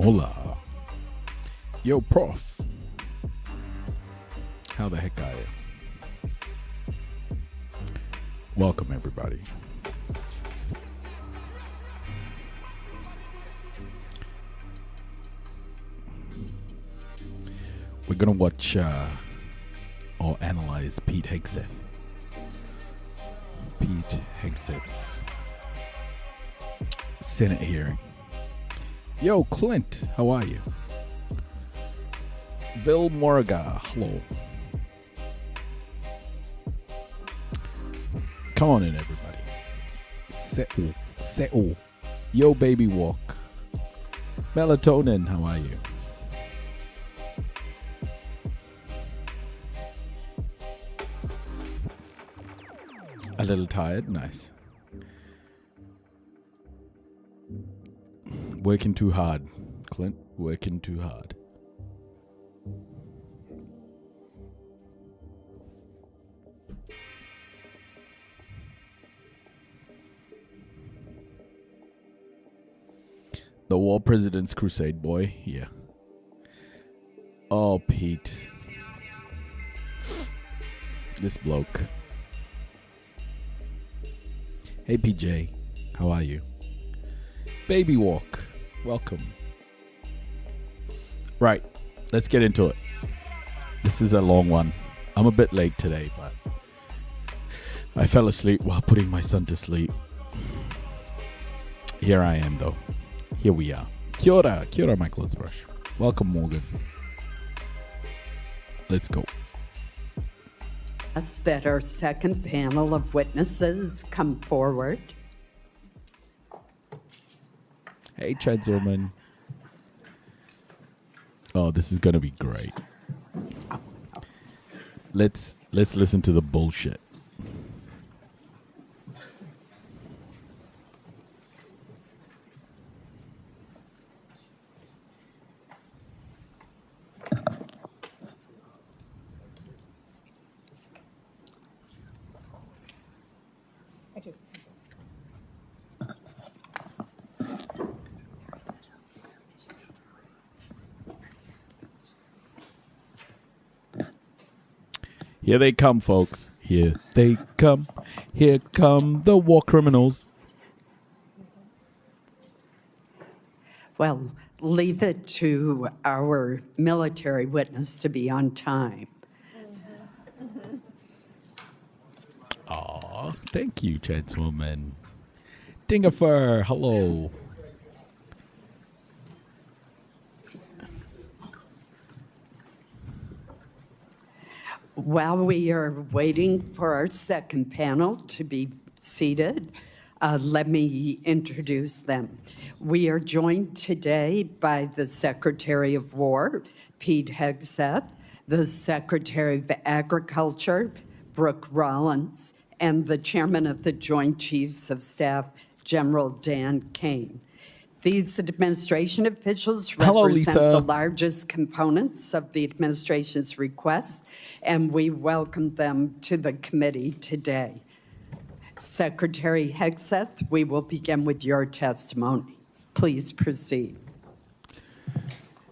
Hola. Yo, prof. How the heck are you? Welcome, everybody. We're going to watch or analyze Pete Hegseth. Pete Hegseth's Senate hearing. Yo, Clint, how are you? Vil Morga, hello. Come on in, everybody. Settle. Yo, baby walk. Melatonin, how are you? A little tired, nice. Working too hard, Clint. Working too hard. The War President's Crusade, boy. Yeah. Oh, Pete. This bloke. Hey, PJ. How are you? Baby walk. Welcome. Right. Let's get into it. This is a long one. I'm a bit late today, but I fell asleep while putting my son to sleep. Here I am, though. Here we are. Kia ora, my clothes brush. Welcome, Morgan. Let's go. Ask that our second panel of witnesses come forward. Hey, Chadswoman. Oh, this is gonna be great. Let's listen to the bullshit. Here they come, folks. Here they come. Here come the war criminals. Well, leave it to our military witness to be on time. Aw, thank you, Chadswoman. Dingifer, hello. While we are waiting for our second panel to be seated, let me introduce them. We are joined today by the Secretary of War, Pete Hegseth, the Secretary of Agriculture, Brooke Rollins, and the Chairman of the Joint Chiefs of Staff, General Dan Kane. These administration officials represent the largest components of the administration's request, and we welcome them to the committee today. Secretary Hegseth, we will begin with your testimony. Please proceed.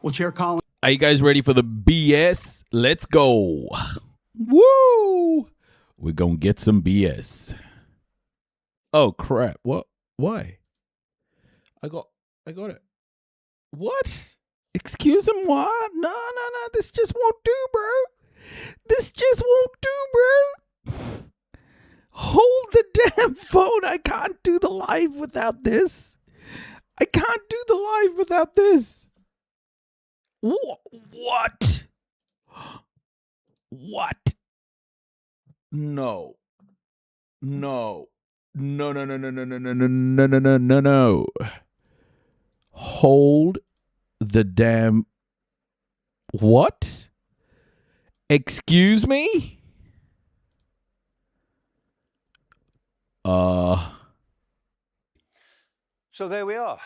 Well, Chair Collins. Are you guys ready for the BS? Let's go. Woo! We're gonna get some BS. Oh, crap. What? Why? I got it. What? Excuse him, what? No. This just won't do, bro. This just won't do, bro. Hold the damn phone. I can't do the live without this. I can't do the live without this. What? What? No. Hold the damn... What? Excuse me? So there we are.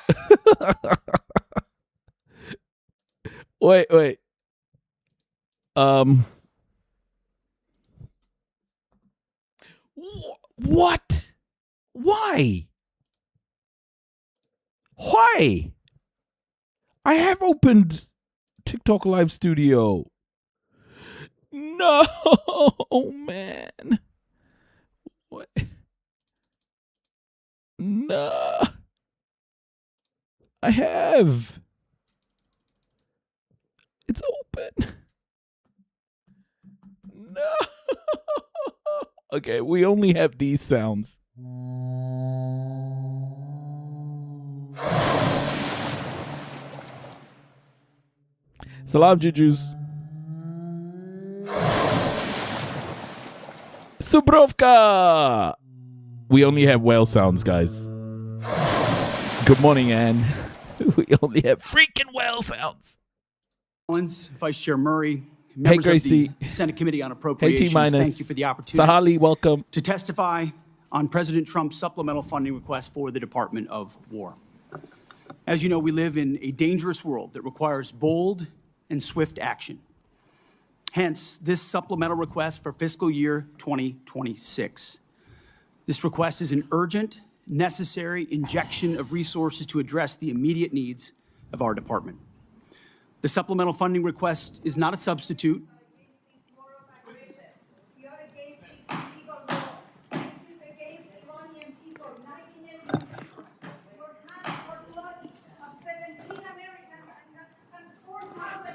Wait. What? Why? I have opened TikTok Live Studio. No, man. What? No. I have. It's open. No. Okay, we only have these sounds. Salam, Jujus. Subrovka! We only have whale sounds, guys. Good morning, Anne. We only have freaking whale sounds. Collins, Vice Chair Murray, members Gracie. of the Senate Committee on Hey, Appropriations, T-minus. thank you for the opportunity Sahali, welcome. to testify on President Trump's supplemental funding request for the Department of War. As you know, we live in a dangerous world that requires bold and swift action. Hence, this supplemental request for fiscal year 2026. This request is an urgent, necessary injection of resources to address the immediate needs of our department. The supplemental funding request is not a substitute.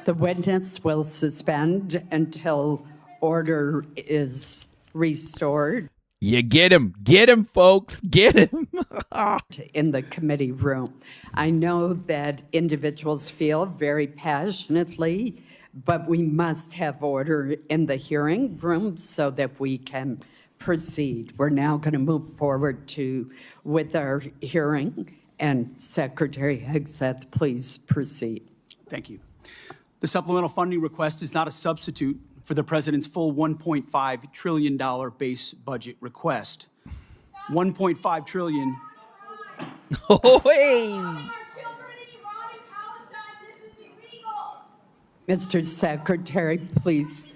The witness will suspend until order is restored Yeah, get him, folks, get him. in the committee room. I know that individuals feel very passionately, but we must have order in the hearing room so that we can proceed. We're now going to move forward with our hearing, and Secretary Hegseth, please proceed. Thank you. The supplemental funding request is not a substitute for the president's full $1.5 trillion base budget request. $1.5 trillion. Oh, hey. Mr. Secretary, please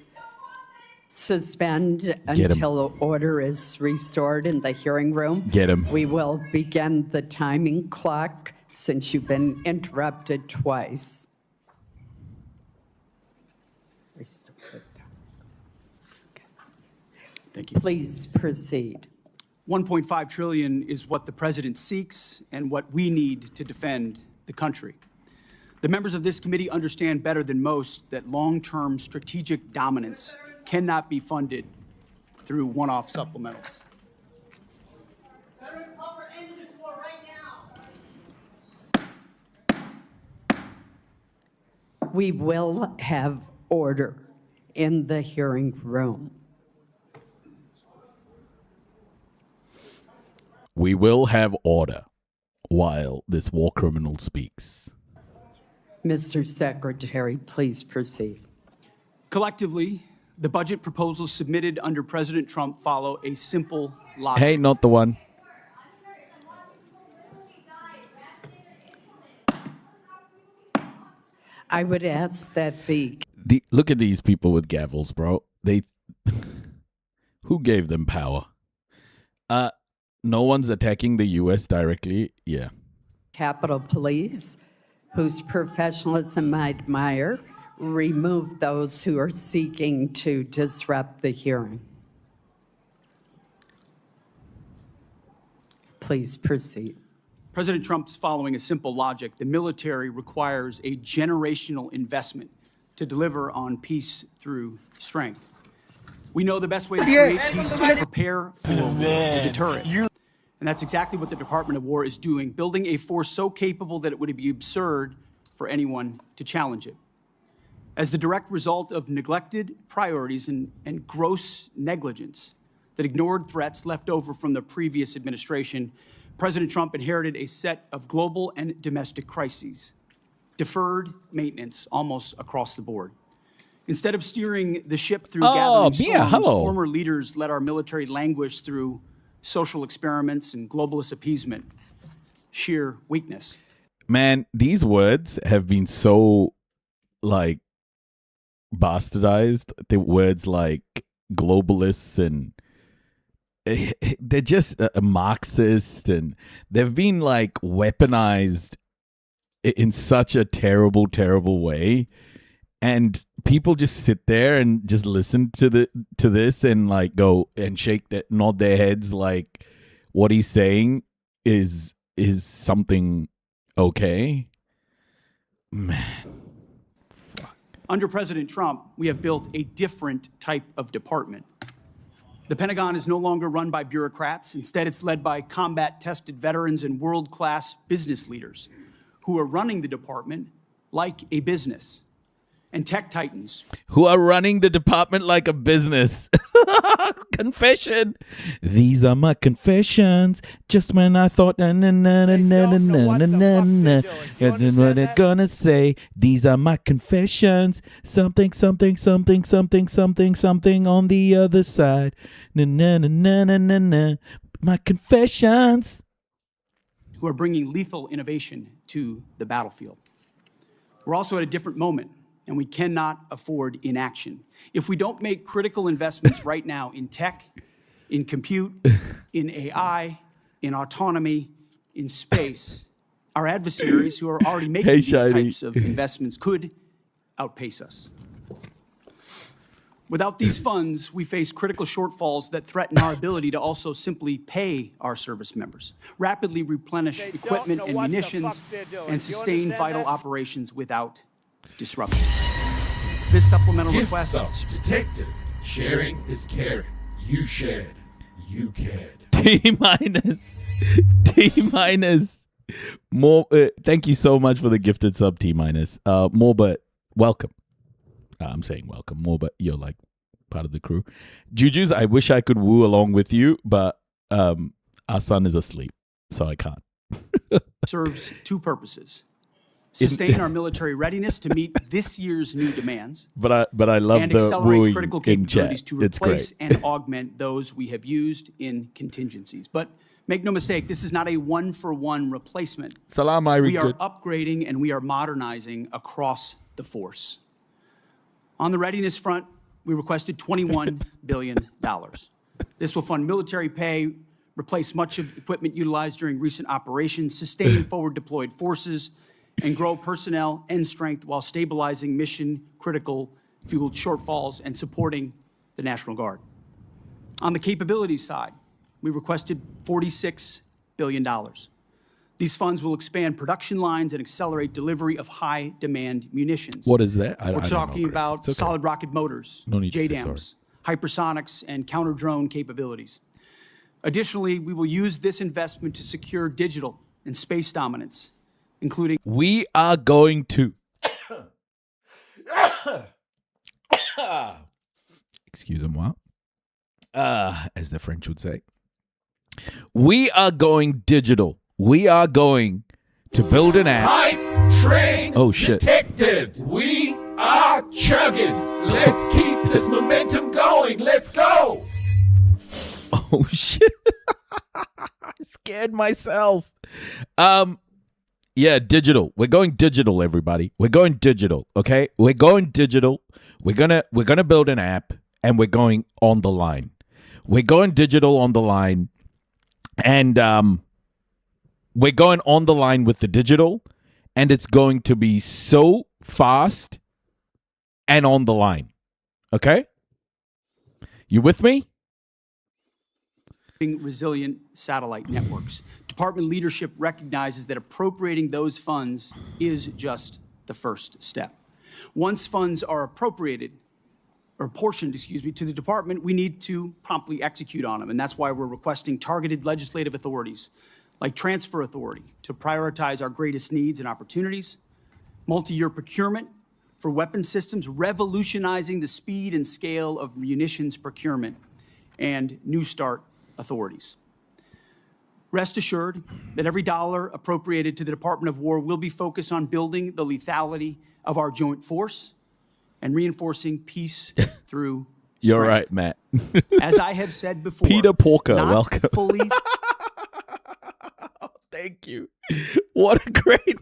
suspend him. until order is restored in the hearing room. Get him. We will begin the timing clock since you've been interrupted twice. Thank you. Please proceed. $1.5 trillion is what the president seeks and what we need to defend the country. The members of this committee understand better than most that long-term strategic dominance cannot be funded through one-off supplementals. We will have order in the hearing room. We will have order while this war criminal speaks. Mr. Secretary, please proceed. Collectively, the budget proposals submitted under President Trump follow a simple logic. Hey, not the one. I would ask that Look at these people with gavels, bro. Who gave them power? No one's attacking the U.S. directly. Yeah. Capitol Police, whose professionalism I admire, remove those who are seeking to disrupt the hearing. Please proceed. President Trump's following a simple logic. The military requires a generational investment to deliver on peace through strength. We know the best way to create peace is to prepare for war, to deter it. And that's exactly what the Department of War is doing, building a force so capable that it would be absurd for anyone to challenge it. As the direct result of neglected priorities and gross negligence that ignored threats left over from the previous administration, President Trump inherited a set of global and domestic crises, deferred maintenance almost across the board. Instead of steering the ship through gathering storms, former leaders let our military languish through social experiments and globalist appeasement. Sheer weakness. Man, these words have been so, bastardized. The words like globalists and they're just a Marxist, and they've been weaponized in such a terrible, terrible way. And people just sit there and just listen to this and like go and nod their heads like what he's saying is something okay. Man. Under President Trump, we have built a different type of department. The Pentagon is no longer run by bureaucrats. Instead, it's led by combat-tested veterans and world-class business leaders who are running the department like a business. And tech titans who are running the department like a business. Confession. These are my confessions. Just when I thought what they're gonna say. These are my confessions. Something, something, something, something, something, something on the other side. My confessions. Who are bringing lethal innovation to the battlefield. We're also at a different moment, and we cannot afford inaction. If we don't make critical investments right now in tech, in compute, in AI, in autonomy, in space, our adversaries who are already making these types of investments could outpace us. Without these funds, we face critical shortfalls that threaten our ability to also simply pay our service members, rapidly replenish equipment and munitions, and sustain vital operations without disruption. This supplemental request is detected. Sharing is caring. You shared. You cared. T-minus. T-minus. More. Thank you so much for the gifted sub, T-minus. More, but welcome. I'm saying welcome more, but you're like part of the crew. Juju's, I wish I could woo along with you, but our son is asleep, so I can't. serves two purposes. Sustain our military readiness to meet this year's new demands. But I love and the accelerate wooing critical in capabilities chat. to replace and augment those we have used in contingencies. But make no mistake, this is not a one-for-one replacement. Salam, Irish. We are upgrading and we are modernizing across the force. On the readiness front, we requested $21 billion. This will fund military pay, replace much of equipment utilized during recent operations, sustain forward deployed forces, and grow personnel and strength while stabilizing mission-critical fueled shortfalls and supporting the National Guard. On the capabilities side, we requested $46 billion. These funds will expand production lines and accelerate delivery of high-demand munitions. What is that? We're talking about solid rocket motors, no need JDAMs, hypersonics, and counter-drone capabilities. Additionally, we will use this investment to secure digital and space dominance, including... We are going to... Excuse-moi. As the French would say. We are going digital. We are going to build an app. Hype train detected. We are chugging. Let's keep this momentum going. Let's go. Oh, shit. I scared myself. Yeah, digital. We're going digital, everybody. We're going digital, okay? We're going digital. We're gonna build an app, and we're going on the line. We're going digital on the line, and we're going on the line with the digital, and it's going to be so fast and on the line. Okay? You with me? Resilient satellite networks. Department leadership recognizes that appropriating those funds is just the first step. Once funds are appropriated, or apportioned, to the department, we need to promptly execute on them, and that's why we're requesting targeted legislative authorities, like transfer authority, to prioritize our greatest needs and opportunities, multi-year procurement for weapon systems, revolutionizing the speed and scale of munitions procurement, and New START authorities. Rest assured that every dollar appropriated to the Department of War will be focused on building the lethality of our joint force and reinforcing peace through strength. You're right, Matt. As I have said before, Peter Porker, welcome. Fully Thank you. What a great name.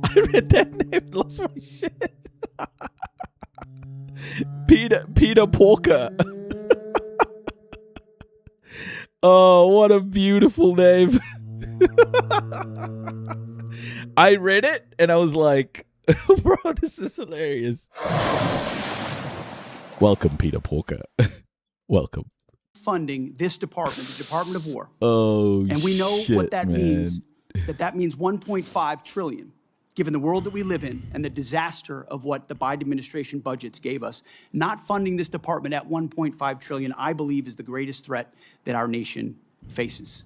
I read that name, lost my shit. Peter Porker. Oh, what a beautiful name. I read it and I was like, bro, this is hilarious. Welcome, Peter Porker. Welcome. Funding this department, the Department of War. Oh, And we know shit, what that man. means. That means 1.5 trillion, given the world that we live in and the disaster of what the Biden administration budgets gave us. Not funding this department at 1.5 trillion, I believe, is the greatest threat that our nation faces.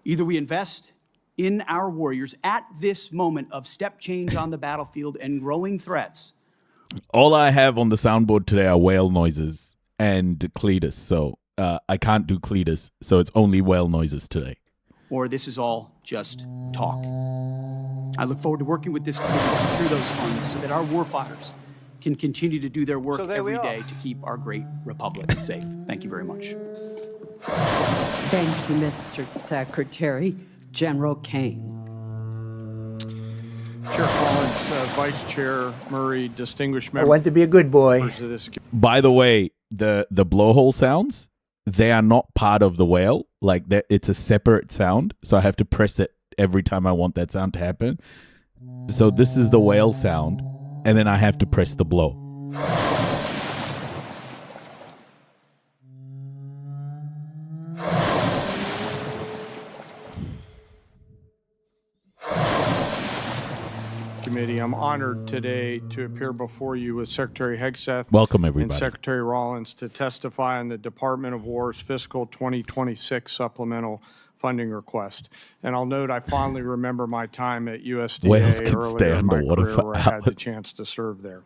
Either we invest in our warriors at this moment of step change on the battlefield and growing threats. All I have on the soundboard today are whale noises and Cletus, so I can't do Cletus, so it's only whale noises today. Or this is all just talk. I look forward to working with this committee to secure those funds so that our warfighters can continue to do their work every day to keep our great republic safe. Thank you very much. Thank you, Mr. Secretary. General Kane. Chair Collins, Vice Chair Murray, distinguished I members want to be a good boy. of this By the way, the blowhole sounds, they are not part of the whale. Like, it's a separate sound, so I have to press it every time I want that sound to happen. So this is the whale sound, and then I have to press the blow. committee. I'm honored today to appear before you with Secretary Hegseth Welcome, and everybody. Secretary Rollins to testify on the Department of War's fiscal 2026 supplemental funding request. And I'll note I fondly remember my time at Whales USDA can stay earlier in my underwater career for where I had the hours. chance to serve there.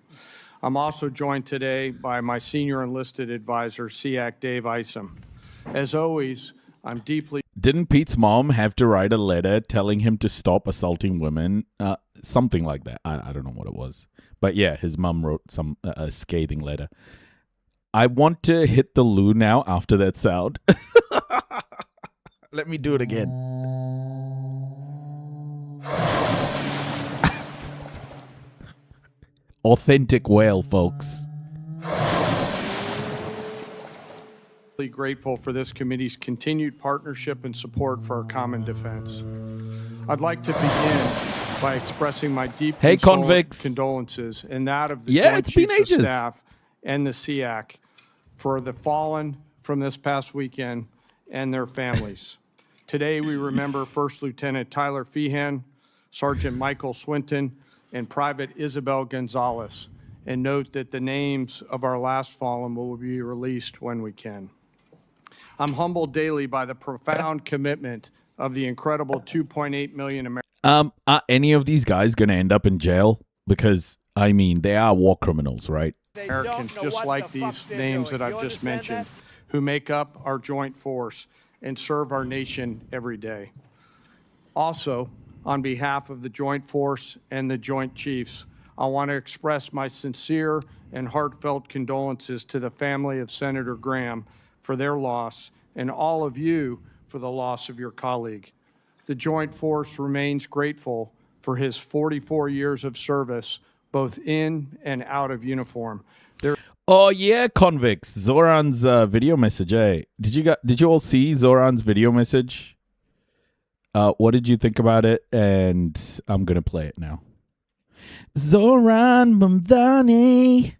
I'm also joined today by my senior enlisted advisor, SEAC Dave Isom. As always, I'm deeply Didn't Pete's mom have to write a letter telling him to stop assaulting women? Something like that. I don't know what it was. But yeah, his mom wrote a scathing letter. I want to hit the loo now after that sound. Let me do it again. Authentic whale, folks. grateful for this committee's continued partnership and support for our common defense. I'd like to begin by expressing my deep convicts. condolences and that of the Yeah, Joint it's been Chiefs of ages. Staff and the SEAC for the fallen from this past weekend and their families. Today, we remember First Lieutenant Tyler Feehan, Sergeant Michael Swinton, and Private Isabel Gonzalez, and note that the names of our last fallen will be released when we can. I'm humbled daily by the profound commitment of the incredible 2.8 million Americans. Are any of these guys going to end up in jail? Because, I mean, they are war criminals, right? Americans just like these names that I've just mentioned, who make up our joint force and serve our nation every day. Also, on behalf of the Joint Force and the Joint Chiefs, I want to express my sincere and heartfelt condolences to the family of Senator Graham for their loss and all of you for the loss of your colleague. The Joint Force remains grateful for his 44 years of service, both in and out of uniform. Oh yeah, convicts. Zoran's video message. Eh? Did you all see Zoran's video message? What did you think about it? And I'm gonna play it now. Zoran Mamdani,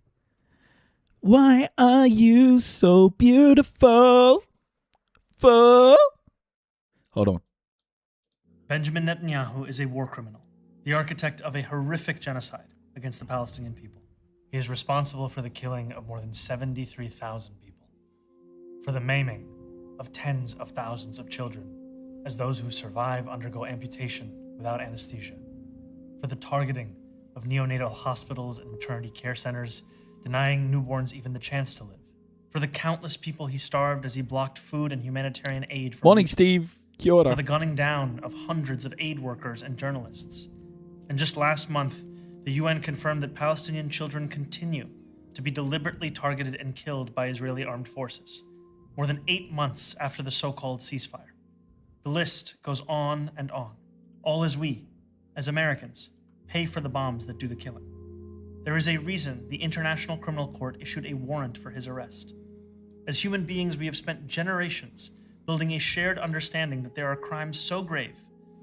why are you so beautiful? Hold on. Benjamin Netanyahu is a war criminal, the architect of a horrific genocide against the Palestinian people. He is responsible for the killing of more than 73,000 people, for the maiming of tens of thousands of children as those who survive undergo amputation without anesthesia, for the targeting of neonatal hospitals and maternity care centers, denying newborns even the chance to live, for the countless people he starved as he blocked food and humanitarian aid from Morning, Steve. Kia ora. for the gunning down of hundreds of aid workers and journalists. And just last month, the UN confirmed that Palestinian children continue to be deliberately targeted and killed by Israeli armed forces, more than 8 months after the so-called ceasefire. The list goes on and on, all as we, as Americans, pay for the bombs that do the killing. There is a reason the International Criminal Court issued a warrant for his arrest. As human beings, we have spent generations building a shared understanding that there are crimes so grave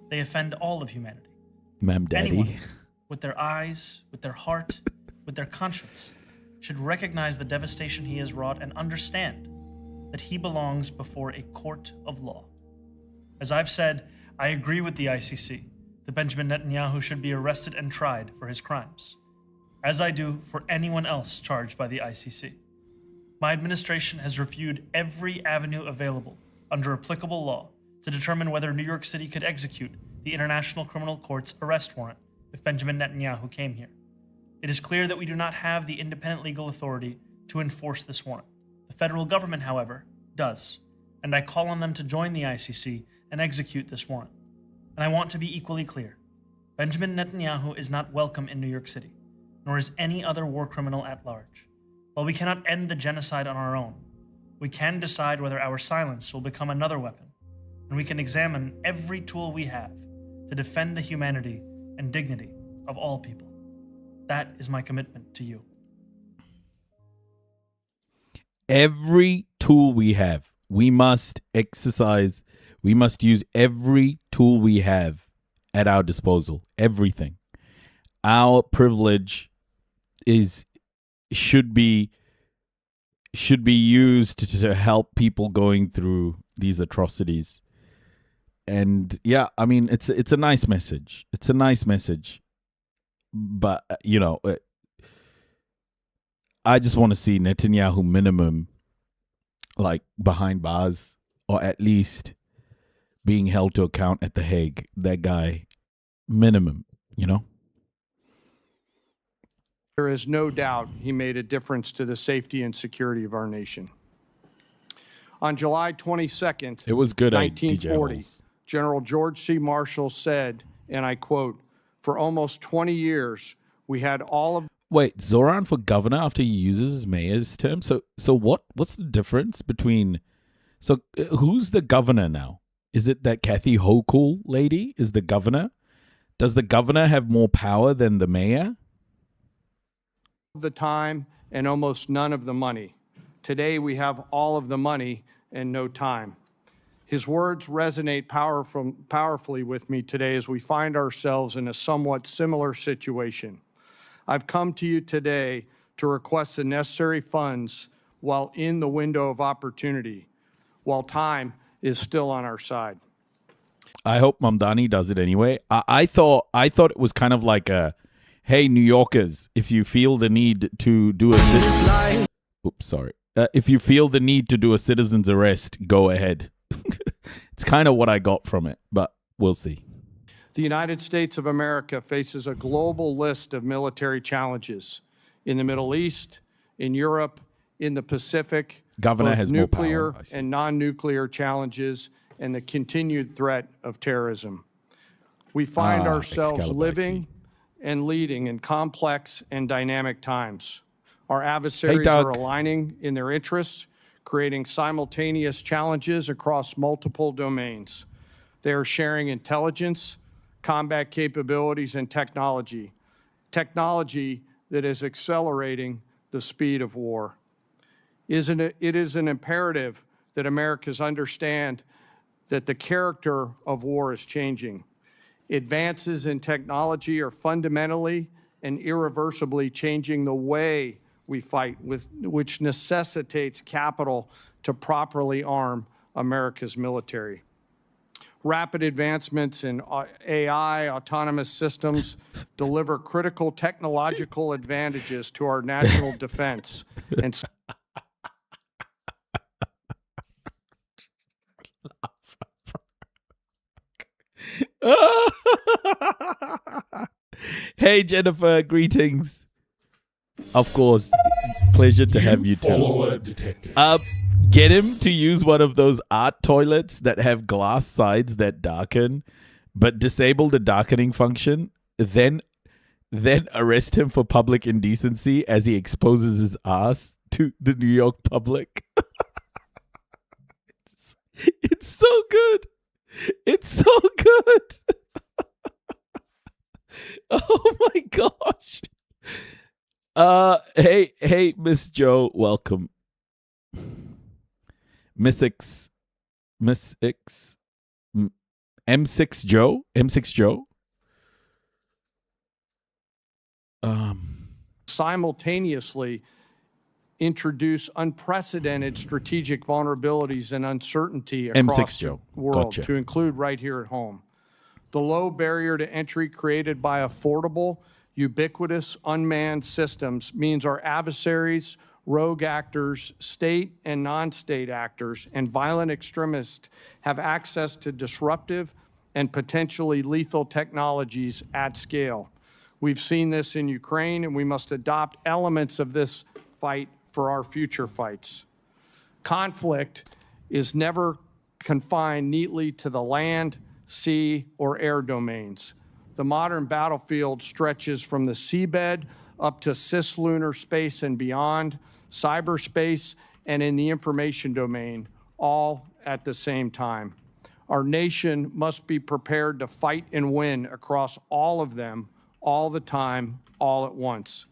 they offend all of humanity. Ma'am, daddy. Anyone, with their eyes, with their heart, with their conscience, should recognize the devastation he has wrought and understand that he belongs before a court of law. As I've said, I agree with the ICC that Benjamin Netanyahu should be arrested and tried for his crimes, as I do for anyone else charged by the ICC. My administration has reviewed every avenue available under applicable law to determine whether New York City could execute the International Criminal Court's arrest warrant if Benjamin Netanyahu came here. It is clear that we do not have the independent legal authority to enforce this warrant. The federal government, however, does, and I call on them to join the ICC and execute this warrant. And I want to be equally clear. Benjamin Netanyahu is not welcome in New York City, nor is any other war criminal at large. While we cannot end the genocide on our own, we can decide whether our silence will become another weapon, and we can examine every tool we have to defend the humanity and dignity of all people. That is my commitment to you. Every tool we have, we must exercise, we must use every tool we have at our disposal. Everything. Our privilege should be used to help people going through these atrocities. And yeah, I mean, it's a nice message. It's a nice message. But, you know, I just want to see Netanyahu minimum, like, behind bars, or at least being held to account at The Hague. That guy, minimum, you know? There is no doubt he made a difference to the safety and security of our nation. On July 22nd, It was good, 1940, DJ Holes. General George C. Marshall said, and I quote, "For almost 20 years, we had all of..." Wait, Zoran for governor after he uses his mayor's term? So what's the difference between... So who's the governor now? Is it that Kathy Hochul lady is the governor? Does the governor have more power than the mayor? the time and almost none of the money. Today, we have all of the money and no time. His words resonate powerfully with me today as we find ourselves in a somewhat similar situation. I've come to you today to request the necessary funds while in the window of opportunity, while time is still on our side. I hope Mamdani does it anyway. I thought it was kind of like a, hey, New Yorkers, if you feel the need to do a if you feel the need to do a citizen's arrest, go ahead. It's kind of what I got from it, but we'll see. The United States of America faces a global list of military challenges in the Middle East, in Europe, in the Pacific, Governor both has more power, nuclear I see. and non-nuclear challenges, and the continued threat of terrorism. We find ourselves Excalibur, I living see. and leading in complex and dynamic times. Our adversaries Doug. are aligning in their interests, creating simultaneous challenges across multiple domains. They are sharing intelligence, combat capabilities, and technology that is accelerating the speed of war. It is an imperative that Americans understand that the character of war is changing. Advances in technology are fundamentally and irreversibly changing the way we fight, which necessitates capital to properly arm America's military. Rapid advancements in AI, autonomous systems, deliver critical technological advantages to our national defense. And Hey, Jennifer, greetings. Of course, pleasure to have you too. Follow a detective. Get him to use one of those art toilets that have glass sides that darken, but disable the darkening function. Then arrest him for public indecency as he exposes his ass to the New York public. It's so good. It's so good. Oh my gosh. Hey, Miss Joe, welcome. Miss X, Miss X, M6 Joe, M6 Joe. Simultaneously introduce unprecedented strategic vulnerabilities and uncertainty across the world, to include right here at home. The low barrier to entry created by affordable, ubiquitous, unmanned systems means our adversaries, rogue actors, state and non-state actors, and violent extremists have access to disruptive and potentially lethal technologies at scale. We've seen this in Ukraine, and we must adopt elements of this fight for our future fights. Conflict is never confined neatly to the land, sea, or air domains. The modern battlefield stretches from the seabed up to cislunar space and beyond, cyberspace, and in the information domain, all at the same time. Our nation must be prepared to fight and win across all of them, all the time, all at once.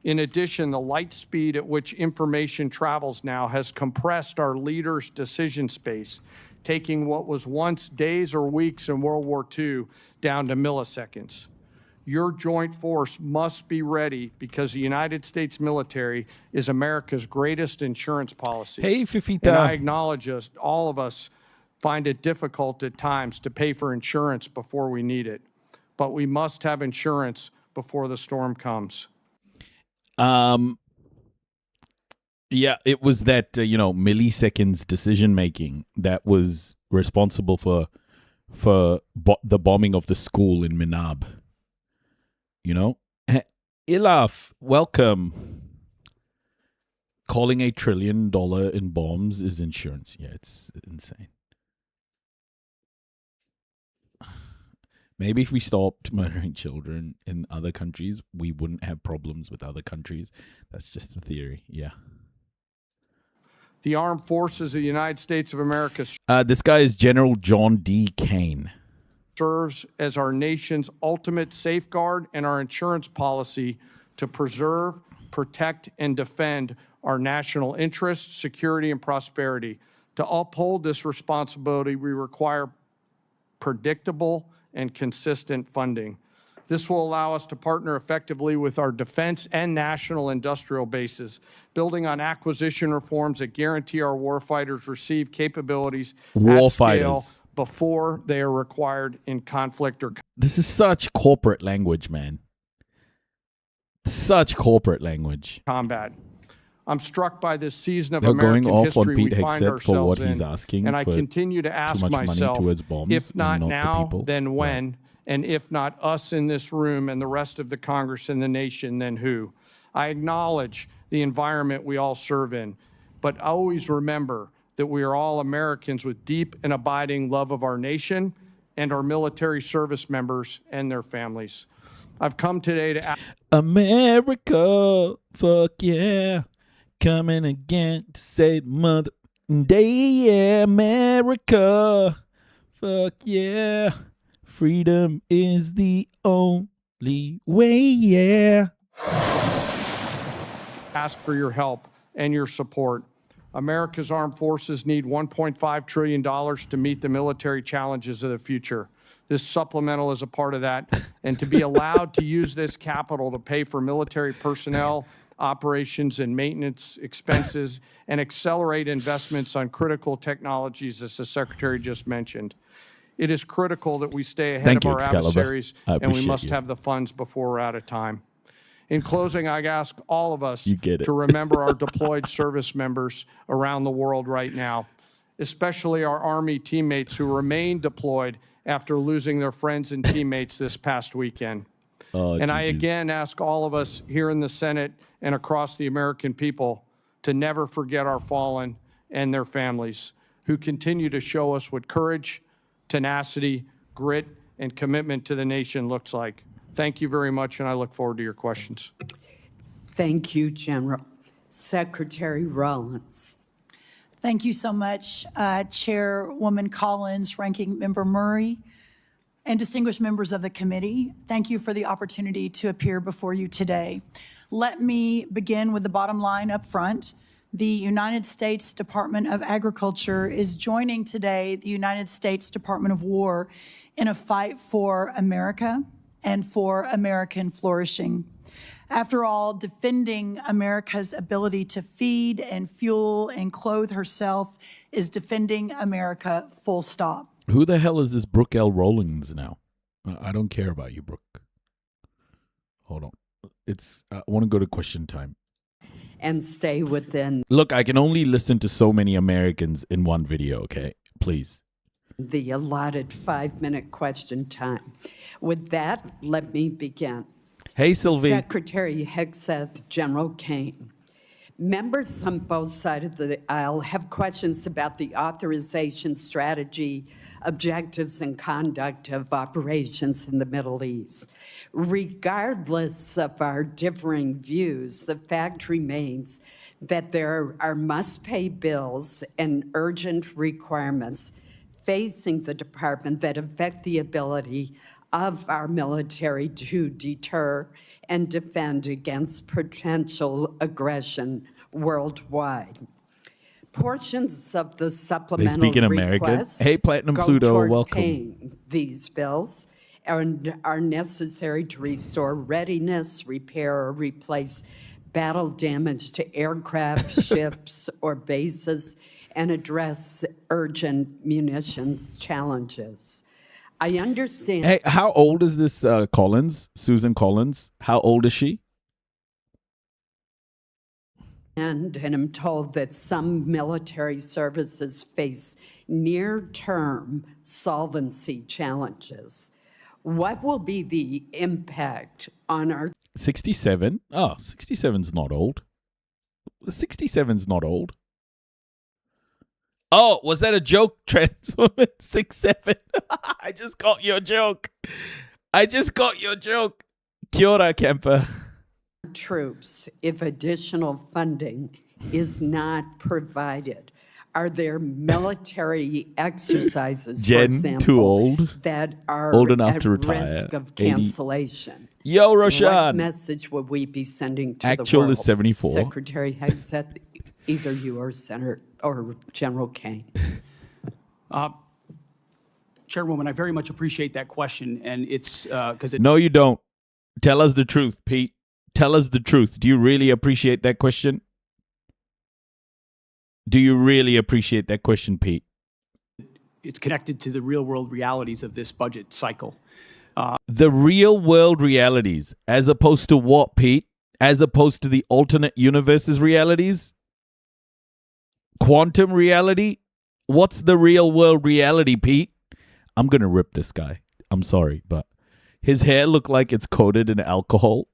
In addition, the light speed at which information travels now has compressed our leaders' decision space, taking what was once days or weeks in World War II down to milliseconds. Your joint force must be ready because the United States military is America's greatest insurance policy. Hey, Fifita. And I acknowledge all of us find it difficult at times to pay for insurance before we need it. But we must have insurance before the storm comes. Yeah, it was that, milliseconds decision making that was responsible for the bombing of the school in Minab. Ilaf, welcome. Calling $1 trillion in bombs is insurance. Yeah, it's insane. Maybe if we stopped murdering children in other countries, we wouldn't have problems with other countries. That's just a theory. Yeah. The armed forces of the United States of America this guy is General John D. Kane. Serves as our nation's ultimate safeguard and our insurance policy to preserve, protect, and defend our national interests, security, and prosperity. To uphold this responsibility, we require predictable and consistent funding. This will allow us to partner effectively with our defense and national industrial bases, building on acquisition reforms that guarantee our warfighters receive capabilities at scale before they are required in conflict or... This is such corporate language, man. Such corporate language. Combat. I'm struck by this season of They're American going off history on Pete we find Hegseth for what ourselves he's in, asking, and I continue to ask myself, if not now, then when? And if not us in this room and the rest of the Congress and the nation, then who? I acknowledge the environment we all serve in, but always remember that we are all Americans with deep and abiding love of our nation and our military service members and their families. I've come today to... America, fuck yeah. Coming again to save Mother Day, yeah. America, fuck yeah. Freedom is the only way, yeah. Ask for your help and your support. America's armed forces need $1.5 trillion to meet the military challenges of the future. This supplemental is a part of that. And to be allowed to use this capital to pay for military personnel, operations and maintenance expenses, and accelerate investments on critical technologies, as the Secretary just mentioned. It is critical that we stay ahead of our adversaries, and we must have the funds before we're out of time. In closing, I ask all of us to remember our deployed service members around the world right now, especially our Army teammates who remain deployed after losing their friends and teammates this past weekend. And I again ask all of us here in the Senate and across the American people to never forget our fallen and their families who continue to show us what courage, tenacity, grit, and commitment to the nation looks like. Thank you very much, and I look forward to your questions. Thank you, General. Secretary Rollins. Thank you so much, Chairwoman Collins, Ranking Member Murray, and distinguished members of the committee. Thank you for the opportunity to appear before you today. Let me begin with the bottom line up front. The United States Department of Agriculture is joining today the United States Department of War in a fight for America and for American flourishing. After all, defending America's ability to feed and fuel and clothe herself is defending America, full stop. Who the hell is this Brooke L. Rollins now? I don't care about you, Brooke. Hold on. I want to go to question time. And stay within Look, I can only listen to so many Americans in one video, okay? Please. the allotted 5-minute question time. With that, let me begin. Hey, Sylvie. Secretary Hegseth, General Kane. Members on both sides of the aisle have questions about the authorization strategy, objectives, and conduct of operations in the Middle East. Regardless of our differing views, the fact remains that there are must-pay bills and urgent requirements facing the department that affect the ability of our military to deter and defend against potential aggression worldwide. Portions of the supplemental speak in American? requests Hey, Platinum go Pluto, toward welcome. paying these bills and are necessary to restore readiness, repair, or replace battle damage to aircraft, ships, or bases, and address urgent munitions challenges. I understand. Hey, how old is this Collins? Susan Collins? How old is she? And I'm told that some military services face near-term solvency challenges. What will be the impact on our 67? Oh, 67's not old. 67's not old. Oh, was that a joke, trans woman? 6'7". I just got your joke. Kia ora, Kemper. troops if additional funding is not provided? Are there military exercises, Jen, for example, too old. that are Old enough at to retire. risk of 80. cancellation? Yo, What Roshan. message would we be sending to Actual the world? is 74. Secretary Hegseth, either you or Senator or General Kane. Chairwoman, I very much appreciate that question, and it's because it No, you don't. Tell us the truth, Pete. Tell us the truth. Do you really appreciate that question? Do you really appreciate that question, Pete? it's connected to the real world realities of this budget cycle. The real world realities, as opposed to what, Pete? As opposed to the alternate universes realities? Quantum reality? What's the real world reality, Pete? I'm going to rip this guy. I'm sorry, but his hair looked like it's coated in alcohol.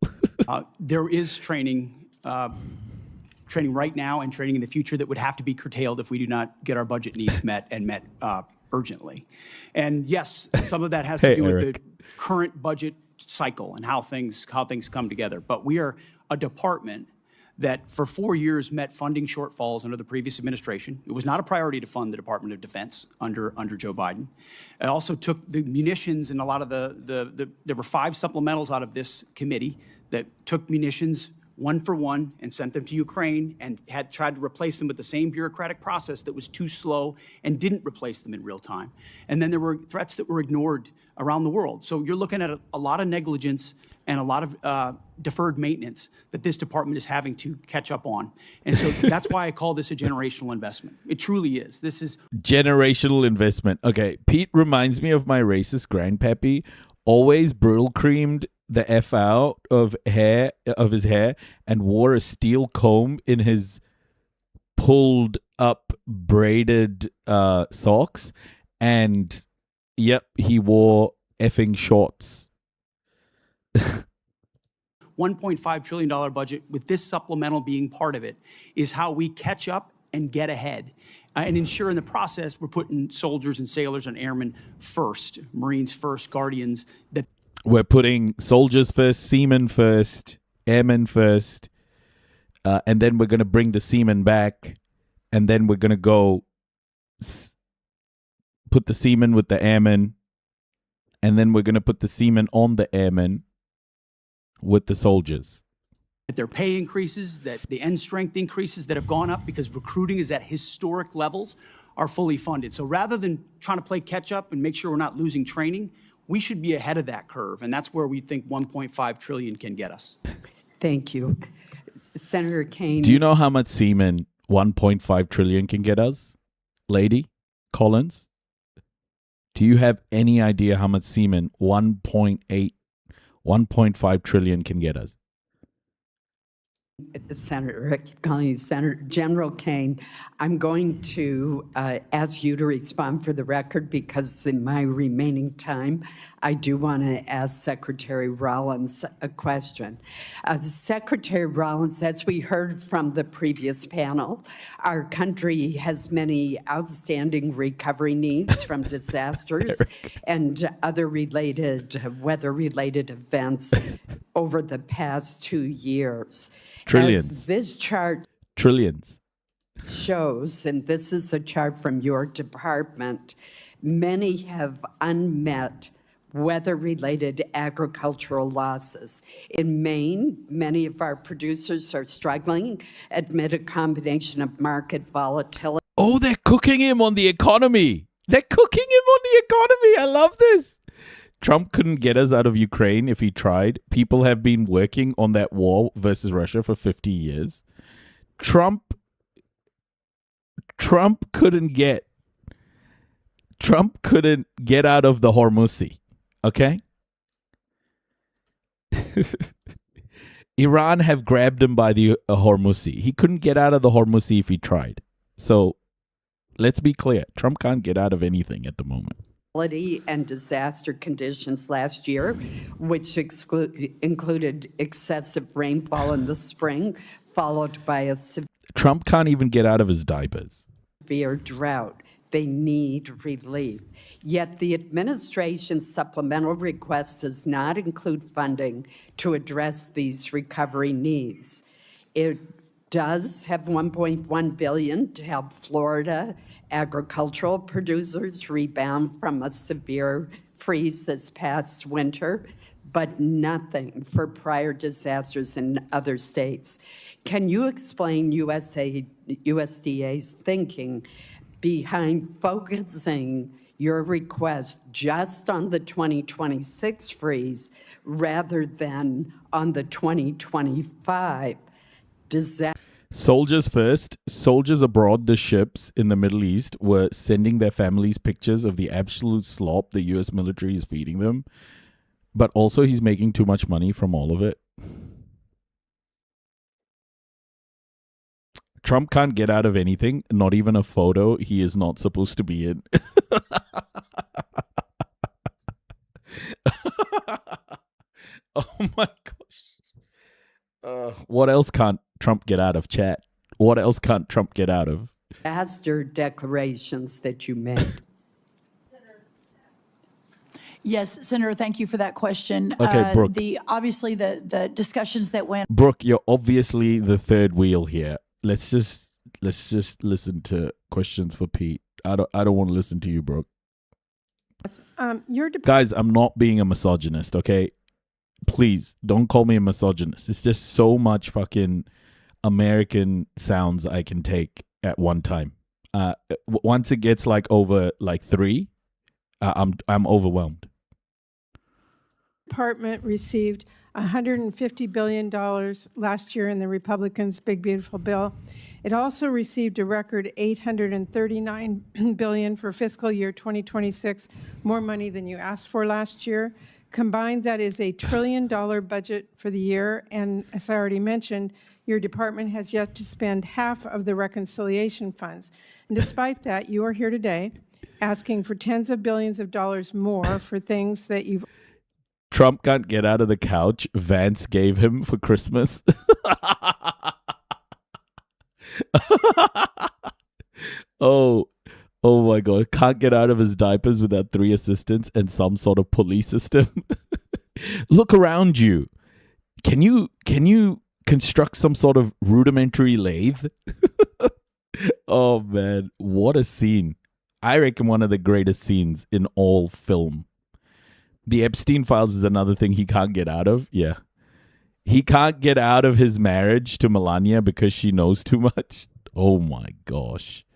There is training right now and training in the future that would have to be curtailed if we do not get our budget needs met and met urgently. And yes, some of that has to Hey, do with Eric. the current budget cycle and how things come together. But we are a department that for 4 years met funding shortfalls under the previous administration. It was not a priority to fund the Department of Defense under Joe Biden. It also took the munitions and a lot of there were 5 supplementals out of this committee that took munitions one for one and sent them to Ukraine and had tried to replace them with the same bureaucratic process that was too slow and didn't replace them in real time. And then there were threats that were ignored around the world. So you're looking at a lot of negligence and a lot of deferred maintenance that this department is having to catch up on. And so that's why I call this a generational investment. It truly is. This is Generational investment. Okay, Pete reminds me of my racist grandpappy. Always brutal creamed the F out of his hair and wore a steel comb in his pulled up braided socks. And yep, he wore effing shorts. $1.5 trillion budget, with this supplemental being part of it, is how we catch up and get ahead and ensure in the process we're putting soldiers and sailors and airmen first, Marines first, Guardians, that We're putting soldiers first, seamen first, airmen first, and then we're going to bring the seamen back, and then we're going to go put the seamen with the airmen, and then we're going to put the seamen on the airmen with the soldiers. their pay increases, that the end strength increases that have gone up because recruiting is at historic levels are fully funded. So rather than trying to play catch up and make sure we're not losing training, we should be ahead of that curve. And that's where we think 1.5 trillion can get us. Thank you. Senator Kane. Do you know how much semen 1.5 trillion can get us, lady Collins? Do you have any idea how much semen 1.5 trillion can get us? Senator, I keep calling you Senator. General Kane, I'm going to ask you to respond for the record because in my remaining time, I do want to ask Secretary Rollins a question. Secretary Rollins, as we heard from the previous panel, our country has many outstanding recovery needs from disasters and other weather-related events over the past 2 years. Trillions. As this chart Trillions. shows, and this is a chart from your department, many have unmet weather-related agricultural losses. In Maine, many of our producers are struggling amid a combination of market volatility. Oh, they're cooking him on the economy. They're cooking him on the economy. I love this. Trump couldn't get us out of Ukraine if he tried. People have been working on that war versus Russia for 50 years. Trump couldn't get out of the Hormuz Sea. Okay? Iran have grabbed him by the Hormuz Sea. He couldn't get out of the Hormuz Sea if he tried. So let's be clear. Trump can't get out of anything at the moment. And disaster conditions last year, which included excessive rainfall in the spring, followed by a Trump can't even get out of his diapers. severe drought. They need relief. Yet the administration's supplemental request does not include funding to address these recovery needs. It does have $1.1 billion to help Florida agricultural producers rebound from a severe freeze this past winter, but nothing for prior disasters in other states. Can you explain USDA's thinking behind focusing your request just on the 2026 freeze rather than on the 2025 disaster? Soldiers first. Soldiers aboard the ships in the Middle East were sending their families pictures of the absolute slop the U.S. military is feeding them. But also he's making too much money from all of it. Trump can't get out of anything, not even a photo he is not supposed to be in. Oh my gosh. What else can't Trump get out of, chat? What else can't Trump get out of? Disaster declarations that you made. Yes, Senator, thank you for that question. Okay, Brooke. Obviously, the discussions that went Brooke, you're obviously the third wheel here. Let's just listen to questions for Pete. I don't want to listen to you, Brooke. Guys, I'm not being a misogynist, okay? Please don't call me a misogynist. It's just so much fucking American sounds I can take at one time. Once it gets over 3, I'm overwhelmed. Department received $150 billion last year in the Republicans' Big Beautiful Bill. It also received a record $839 billion for fiscal year 2026, more money than you asked for last year. Combined, that is a $1 trillion budget for the year, and as I already mentioned, your department has yet to spend half of the reconciliation funds. And despite that, you are here today asking for tens of billions of dollars more for things that you've... Trump can't get out of the couch Vance gave him for Christmas. Oh my God. Can't get out of his diapers without 3 assistants and some sort of police system. Look around you. Can you construct some sort of rudimentary lathe? Oh man, what a scene. I reckon one of the greatest scenes in all film. The Epstein files is another thing he can't get out of. Yeah. he can't get out of his marriage to Melania because she knows too much. Oh my gosh.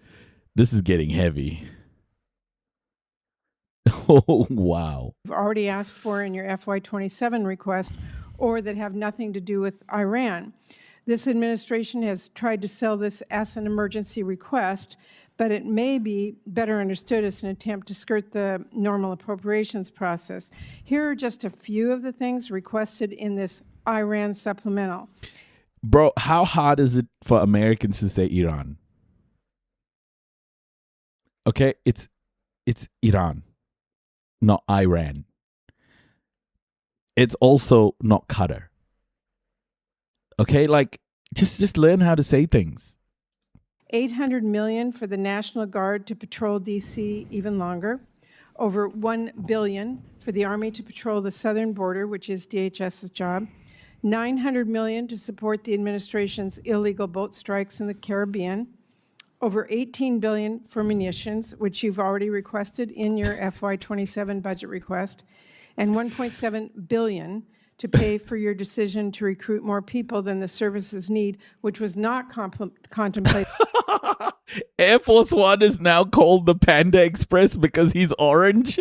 This is getting heavy. Oh, wow. You've already asked for in your FY27 request, or that have nothing to do with Iran. This administration has tried to sell this as an emergency request, but it may be better understood as an attempt to skirt the normal appropriations process. Here are just a few of the things requested in this Iran supplemental. Bro, how hard is it for Americans to say Iran? Okay, it's Iran, not Iran. It's also not Qatar. Okay, like just learn how to say things. $800 million for the National Guard to patrol D.C. even longer. Over $1 billion for the Army to patrol the southern border, which is DHS's job. $900 million to support the administration's illegal boat strikes in the Caribbean. Over $18 billion for munitions, which you've already requested in your FY27 budget request. And $1.7 billion to pay for your decision to recruit more people than the services need, which was not contemplated. Air Force One is now called the Panda Express because he's orange.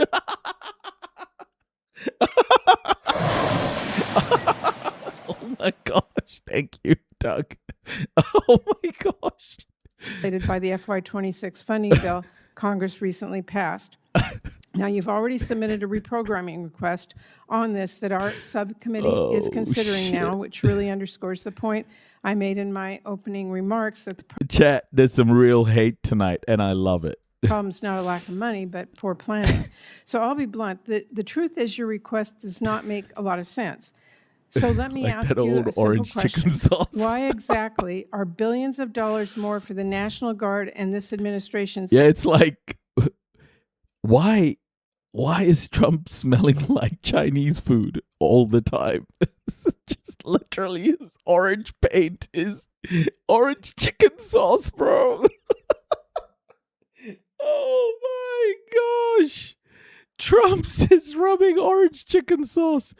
Oh my gosh. Thank you, Doug. Oh my gosh. By the FY26 funding bill Congress recently passed. Now, you've already submitted a reprogramming request on this that our subcommittee is considering now, which really underscores the point I made in my opening remarks that the Chat, there's some real hate tonight, and I love it. problem's not a lack of money, but poor planning. So I'll be blunt. The truth is your request does not make a lot of sense. So let me Like ask that you old a simple orange question. chicken sauce. Why exactly are billions of dollars more for the National Guard and this administration's Yeah, it's like, why is Trump smelling like Chinese food all the time? Just literally his orange paint is orange chicken sauce, bro. Oh my gosh. Trump's is rubbing orange chicken sauce.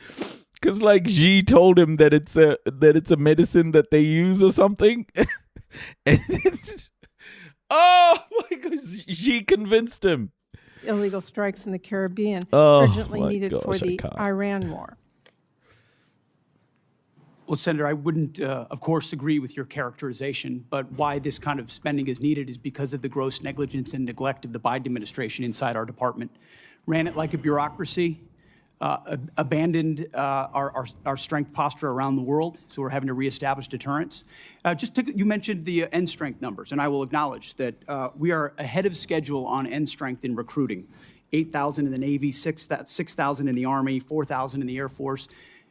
Because like Xi told him that it's a medicine that they use or something. And oh my gosh, Xi convinced him. illegal strikes in the Caribbean Oh, urgently my needed for gosh, I the can't. Iran war. Well, Senator, I wouldn't, of course, agree with your characterization, but why this kind of spending is needed is because of the gross negligence and neglect of the Biden administration inside our department. Ran it like a bureaucracy, abandoned our strength posture around the world, so we're having to reestablish deterrence. You mentioned the end strength numbers, and I will acknowledge that we are ahead of schedule on end strength in recruiting. 8,000 in the Navy, 6,000 in the Army, 4,000 in the Air Force.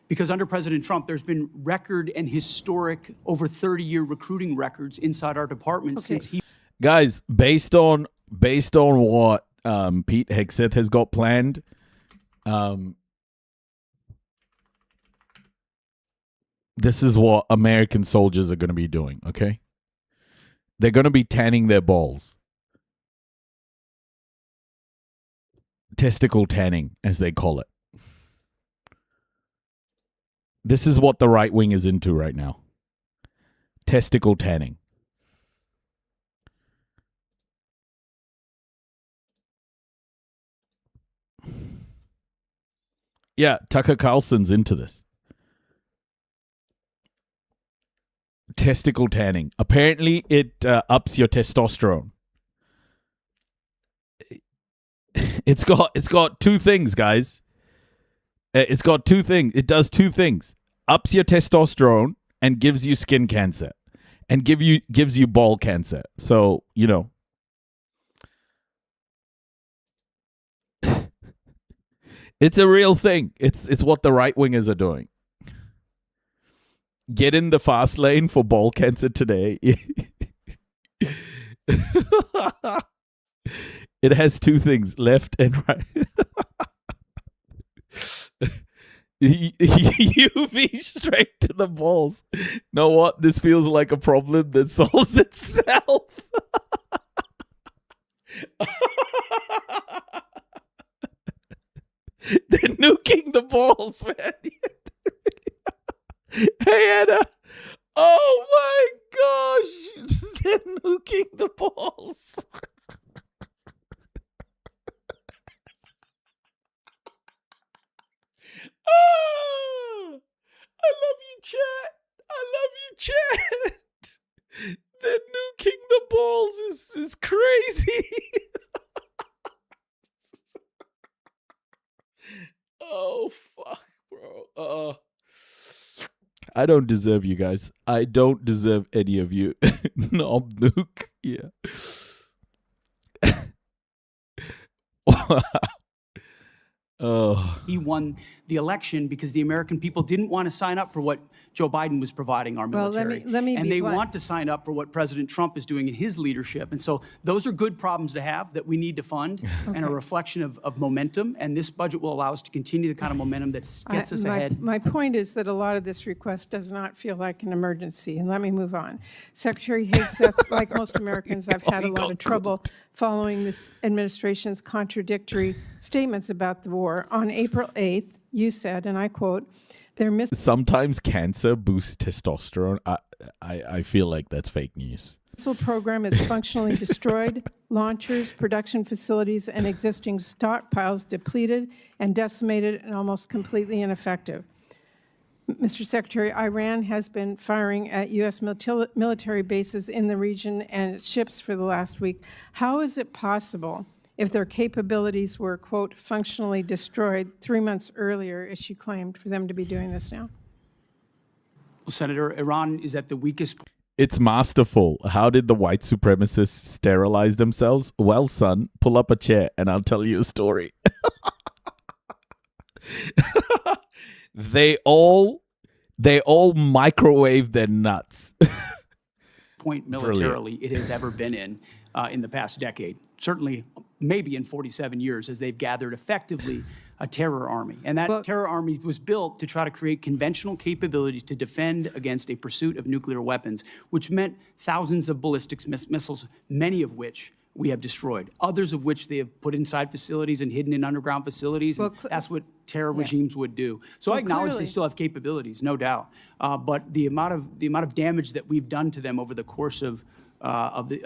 Because under President Trump, there's been record and historic over 30-year recruiting records inside our department since he. Guys, based on what Pete Hegseth has got planned, this is what American soldiers are going to be doing, okay? They're going to be tanning their balls. Testicle tanning, as they call it. This is what the right wing is into right now. Testicle tanning. Yeah, Tucker Carlson's into this. Testicle tanning. Apparently, it ups your testosterone. It's got two things, guys. It's got two things. It does two things. Ups your testosterone and gives you skin cancer. And gives you ball cancer. So, you know. It's a real thing. It's what the right wingers are doing. Get in the fast lane for ball cancer today. It has two things, left and right. UV straight to the balls. Know what? This feels like a problem that solves itself. They're nuking the balls, man. Hey, Anna. Oh my gosh. They're nuking the balls. Ah, I love you, chat. I love you, chat. They're nuking the balls is crazy. Oh, fuck, bro. I don't deserve you guys. I don't deserve any of you. Knob nuke. Yeah. Oh. He won the election because the American people didn't want to sign up for what Joe Biden was providing our Well, military. let me and be they blunt. want to sign up for what President Trump is doing in his leadership. And so those are good problems to have that we need to fund and a reflection of momentum. And this budget will allow us to continue the kind of momentum that gets us ahead. My point is that a lot of this request does not feel like an emergency. And let me move on. Secretary Hegseth, like most Americans, I've had a lot of trouble following this administration's contradictory statements about the war. On April 8th, you said, and I quote, Sometimes cancer boosts testosterone. I feel like that's fake news. missile program is functionally destroyed, launchers, production facilities, and existing stockpiles depleted and decimated and almost completely ineffective. Mr. Secretary, Iran has been firing at U.S. military bases in the region and its ships for the last week. How is it possible, if their capabilities were, quote, functionally destroyed 3 months earlier, as she claimed, for them to be doing this now? Well, Senator, Iran is at the weakest. It's masterful. How did the white supremacists sterilize themselves? Well, son, pull up a chair and I'll tell you a story. They all microwave their nuts. Point militarily it has ever been in the past decade. Certainly, maybe in 47 years, as they've gathered effectively a terror army. And that terror army was built to try to create conventional capabilities to defend against a pursuit of nuclear weapons, which meant thousands of ballistic missiles, many of which we have destroyed, others of which they have put inside facilities and hidden in underground facilities. And that's what terror regimes would do. So I acknowledge they still have capabilities, no doubt. But the amount of damage that we've done to them over the course of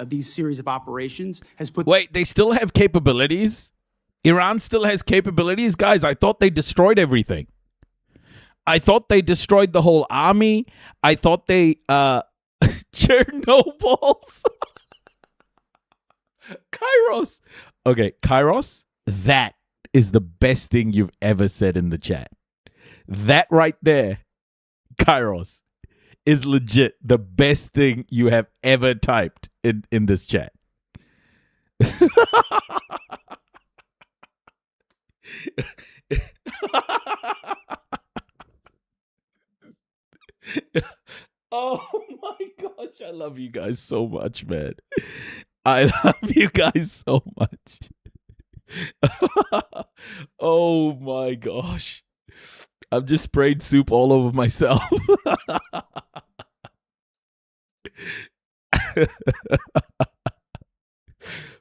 these series of operations has put. Wait, they still have capabilities? Iran still has capabilities? Guys, I thought they destroyed everything. I thought they destroyed the whole army. I thought they Chernobyls. Kairos. Okay, Kairos, that is the best thing you've ever said in the chat. That right there, Kairos, is legit the best thing you have ever typed in this chat. Oh my gosh, I love you guys so much, man. I love you guys so much. Oh my gosh. I've just sprayed soup all over myself.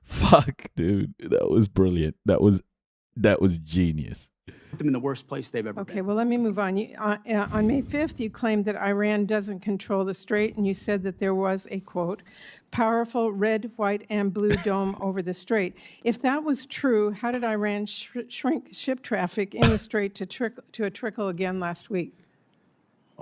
Fuck, dude. That was brilliant. That was genius. Them in the worst place they've ever been. Okay, well, let me move on. On May 5th, you claimed that Iran doesn't control the strait, and you said that there was a, quote, powerful red, white, and blue dome over the strait. If that was true, how did Iran shrink ship traffic in the strait to a trickle again last week?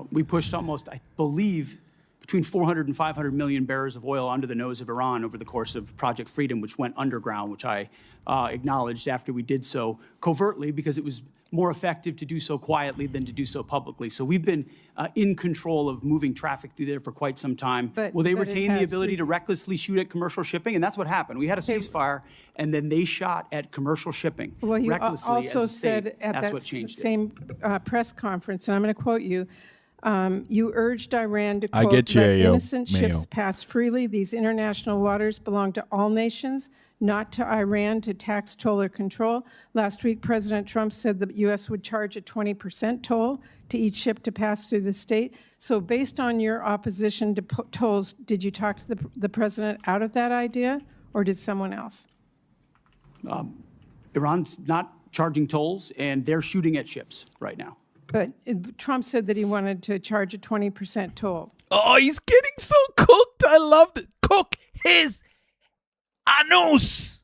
We pushed almost, I believe, between 400 and 500 million barrels of oil under the nose of Iran over the course of Project Freedom, which went underground, which I acknowledged after we did so covertly because it was more effective to do so quietly than to do so publicly. So we've been in control of moving traffic through there for quite some time. Will they retain the ability to recklessly shoot at commercial shipping? And that's what happened. We had a ceasefire, and then they shot at commercial shipping well, you recklessly also as a state. said at That's that what changed same press conference, and I'm going to quote you, you urged Iran to, quote, get you, let Mayo. innocent ships pass freely. These international waters belong to all nations, not to Iran to tax, toll, or control. Last week, President Trump said the U.S. would charge a 20% toll to each ship to pass through the state. So based on your opposition to tolls, did you talk to the president out of that idea, or did someone else? Iran's not charging tolls, and they're shooting at ships right now. But Trump said that he wanted to charge a 20% toll. Oh, he's getting so cooked. I love it. Cook his anus.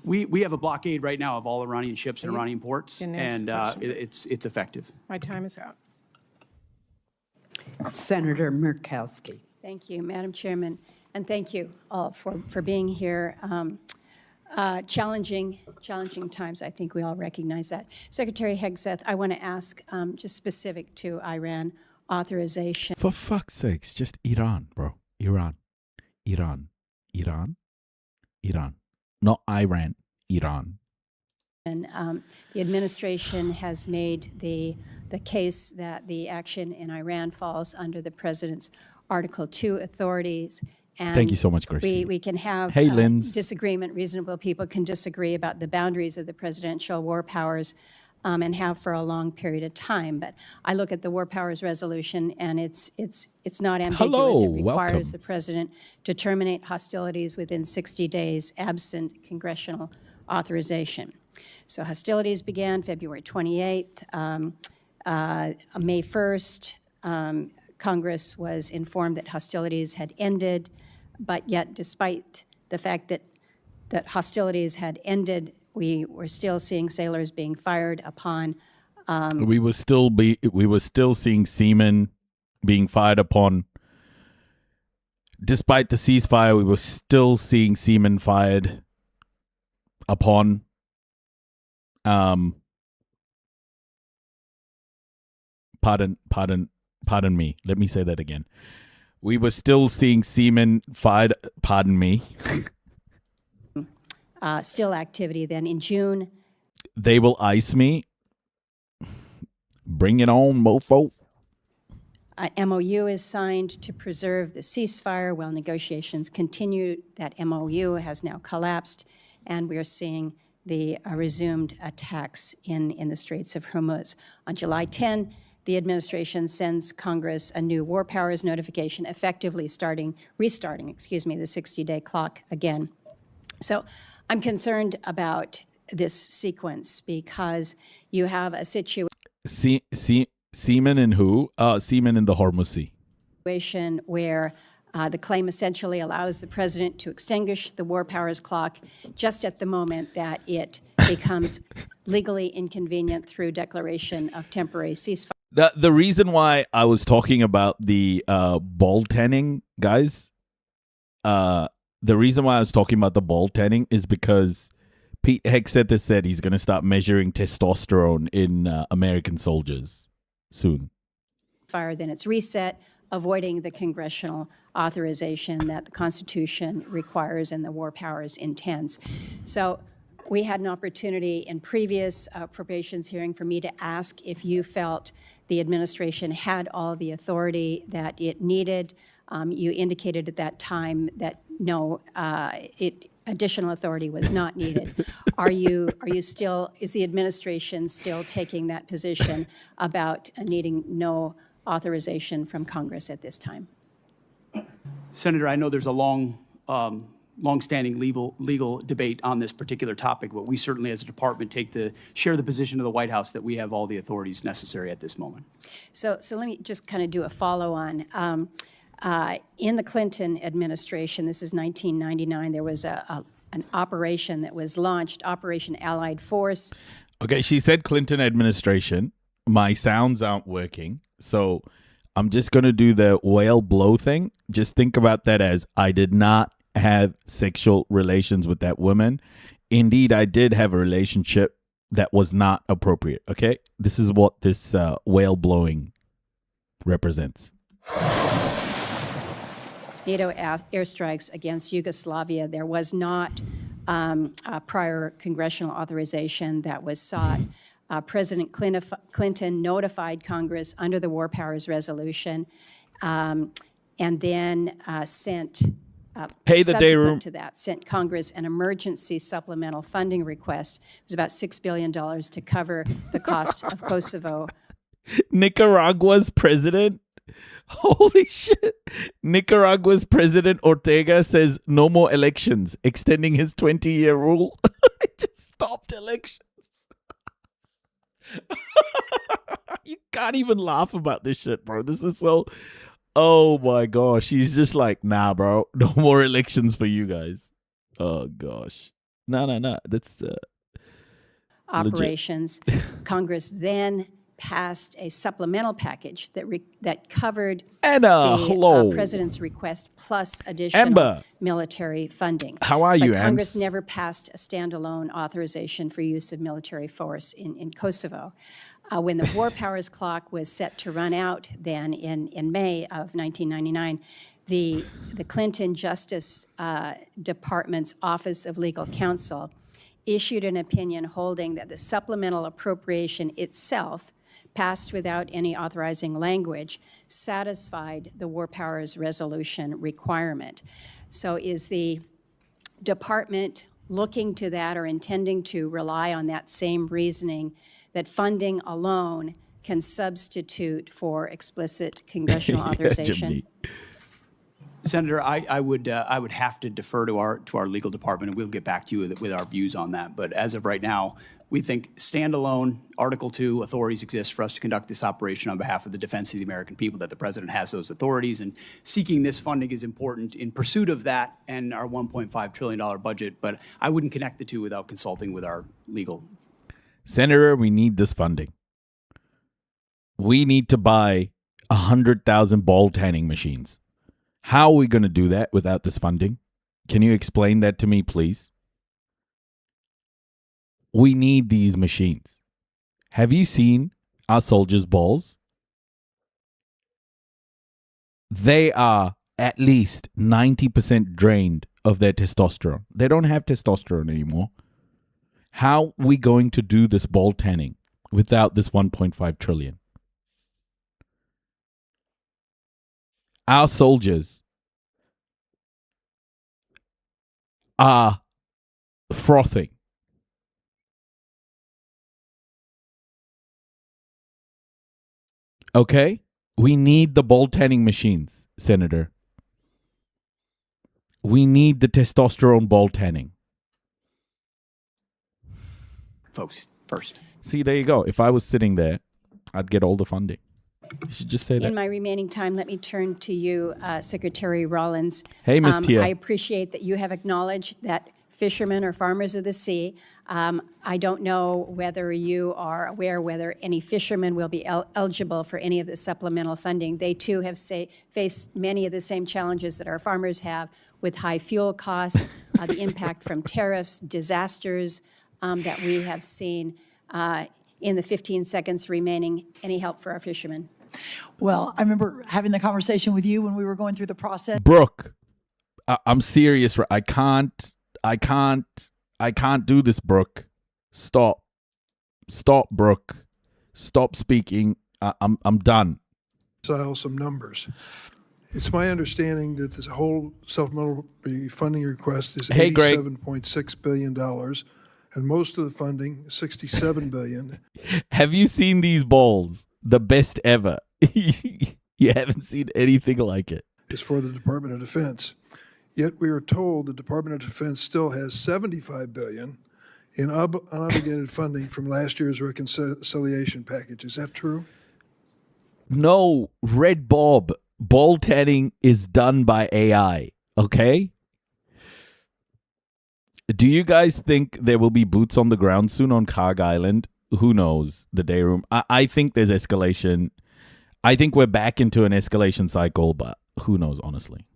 We have a blockade right now of all Iranian ships and Iranian ports, Can answer and the question. it's effective. My time is out. Senator Murkowski. Thank you, Madam Chairman, and thank you all for being here. Challenging times, I think we all recognize that. Secretary Hegseth, I want to ask, just specific to Iran authorization. For fuck's sakes, just Iran, bro. Iran. Not Iran, Iran. And the administration has made the case that the action in Iran falls under the president's Article 2 authorities. And Thank you so much, Gracie. We can have Hey, Linz. disagreement. Reasonable people can disagree about the boundaries of the presidential war powers and have for a long period of time. But I look at the war powers resolution, and it's not ambiguous. Hello, it requires welcome. the president to terminate hostilities within 60 days, absent congressional authorization. So hostilities began February 28th. May 1st, Congress was informed that hostilities had ended, but yet despite the fact that hostilities had ended, we were still seeing sailors being fired upon. We were still seeing seamen being fired upon. Despite the ceasefire, we were still seeing seamen fired upon. Pardon me. Let me say that again. We were still seeing seamen fired. Pardon me. Still activity then in June. They will ice me. Bring it on, mofo. MOU is signed to preserve the ceasefire while negotiations continue. That MOU has now collapsed, and we are seeing the resumed attacks in the Straits of Hormuz. On July 10, the administration sends Congress a new war powers notification, effectively restarting the 60-day clock again. So I'm concerned about this sequence because you have a situation Seamen in who? Seamen in the Hormuz Sea. Where the claim essentially allows the president to extinguish the war powers clock just at the moment that it becomes legally inconvenient through declaration of temporary ceasefire. The reason why I was talking about the ball tanning, guys, the reason why I was talking about the ball tanning is because Pete Hegseth has said he's going to start measuring testosterone in American soldiers soon. Then it's reset, avoiding the congressional authorization that the Constitution requires and the war powers intends. So we had an opportunity in previous appropriations hearing for me to ask if you felt the administration had all the authority that it needed. You indicated at that time that no, additional authority was not needed. Is the administration still taking that position about needing no authorization from Congress at this time? Senator, I know there's a long-standing legal debate on this particular topic, but we certainly as a department share the position of the White House that we have all the authorities necessary at this moment. So let me just kind of do a follow-on. In the Clinton administration, this is 1999, there was an operation that was launched, Operation Allied Force. Okay, she said Clinton administration. My sounds aren't working, so I'm just going to do the whale blow thing. Just think about that as I did not have sexual relations with that woman. Indeed, I did have a relationship that was not appropriate, okay? This is what this whale blowing represents. NATO airstrikes against Yugoslavia. There was not a prior congressional authorization that was sought. President Clinton notified Congress under the War Powers Resolution and then sent subsequent to that, sent Congress an emergency supplemental funding request. It was about $6 billion to cover the cost of Kosovo. Nicaragua's president? Holy shit. Nicaragua's President Ortega says no more elections, extending his 20-year rule. Just stopped elections. You can't even laugh about this shit, bro. This is so. Oh my gosh. He's just like, nah, bro. No more elections for you guys. Oh gosh. No. That's operations. Congress then passed a supplemental package that covered Anna, the hello. president's request plus additional Amber. military funding. How are you, But Congress Ams? never passed a standalone authorization for use of military force in Kosovo. When the war powers clock was set to run out then in May of 1999, the Clinton Justice Department's Office of Legal Counsel issued an opinion holding that the supplemental appropriation itself, passed without any authorizing language, satisfied the war powers resolution requirement. So is the department looking to that or intending to rely on that same reasoning that funding alone can substitute for explicit congressional authorization? Senator, I would have to defer to our legal department, and we'll get back to you with our views on that. But as of right now, we think standalone Article 2 authorities exist for us to conduct this operation on behalf of the defense of the American people, that the president has those authorities, and seeking this funding is important in pursuit of that and our $1.5 trillion budget. But I wouldn't connect the two without consulting with our legal. Senator, we need this funding. We need to buy 100,000 ball tanning machines. How are we going to do that without this funding? Can you explain that to me, please? We need these machines. Have you seen our soldiers' balls? They are at least 90% drained of their testosterone. They don't have testosterone anymore. How are we going to do this ball tanning without this 1.5 trillion? Our soldiers are frothing. Okay? We need the ball tanning machines, Senator. We need the testosterone ball tanning. Folks first. See, there you go. If I was sitting there, I'd get all the funding. You should just say that. In my remaining time, let me turn to you, Secretary Rollins. Hey, Ms. Tia. I appreciate that you have acknowledged that fishermen are farmers of the sea. I don't know whether you are aware whether any fishermen will be eligible for any of the supplemental funding. They too have faced many of the same challenges that our farmers have with high fuel costs, the impact from tariffs, disasters that we have seen. In the 15 seconds remaining, any help for our fishermen? Well, I remember having the conversation with you when we were going through the process. Brooke, I'm serious. I can't do this, Brooke. Stop, Brooke. Stop speaking. I'm done. Some numbers. It's my understanding that this whole supplemental funding request is $87.6 billion, and most of the funding, $67 billion. Have you seen these balls? The best ever. You haven't seen anything like it. Is for the Department of Defense. Yet we are told the Department of Defense still has $75 billion in unobligated funding from last year's reconciliation package. Is that true? No, Red Bob. Ball tanning is done by AI, okay? Do you guys think there will be boots on the ground soon on Karg Island? Who knows? The day room. I think there's escalation. I think we're back into an escalation cycle, but who knows, honestly?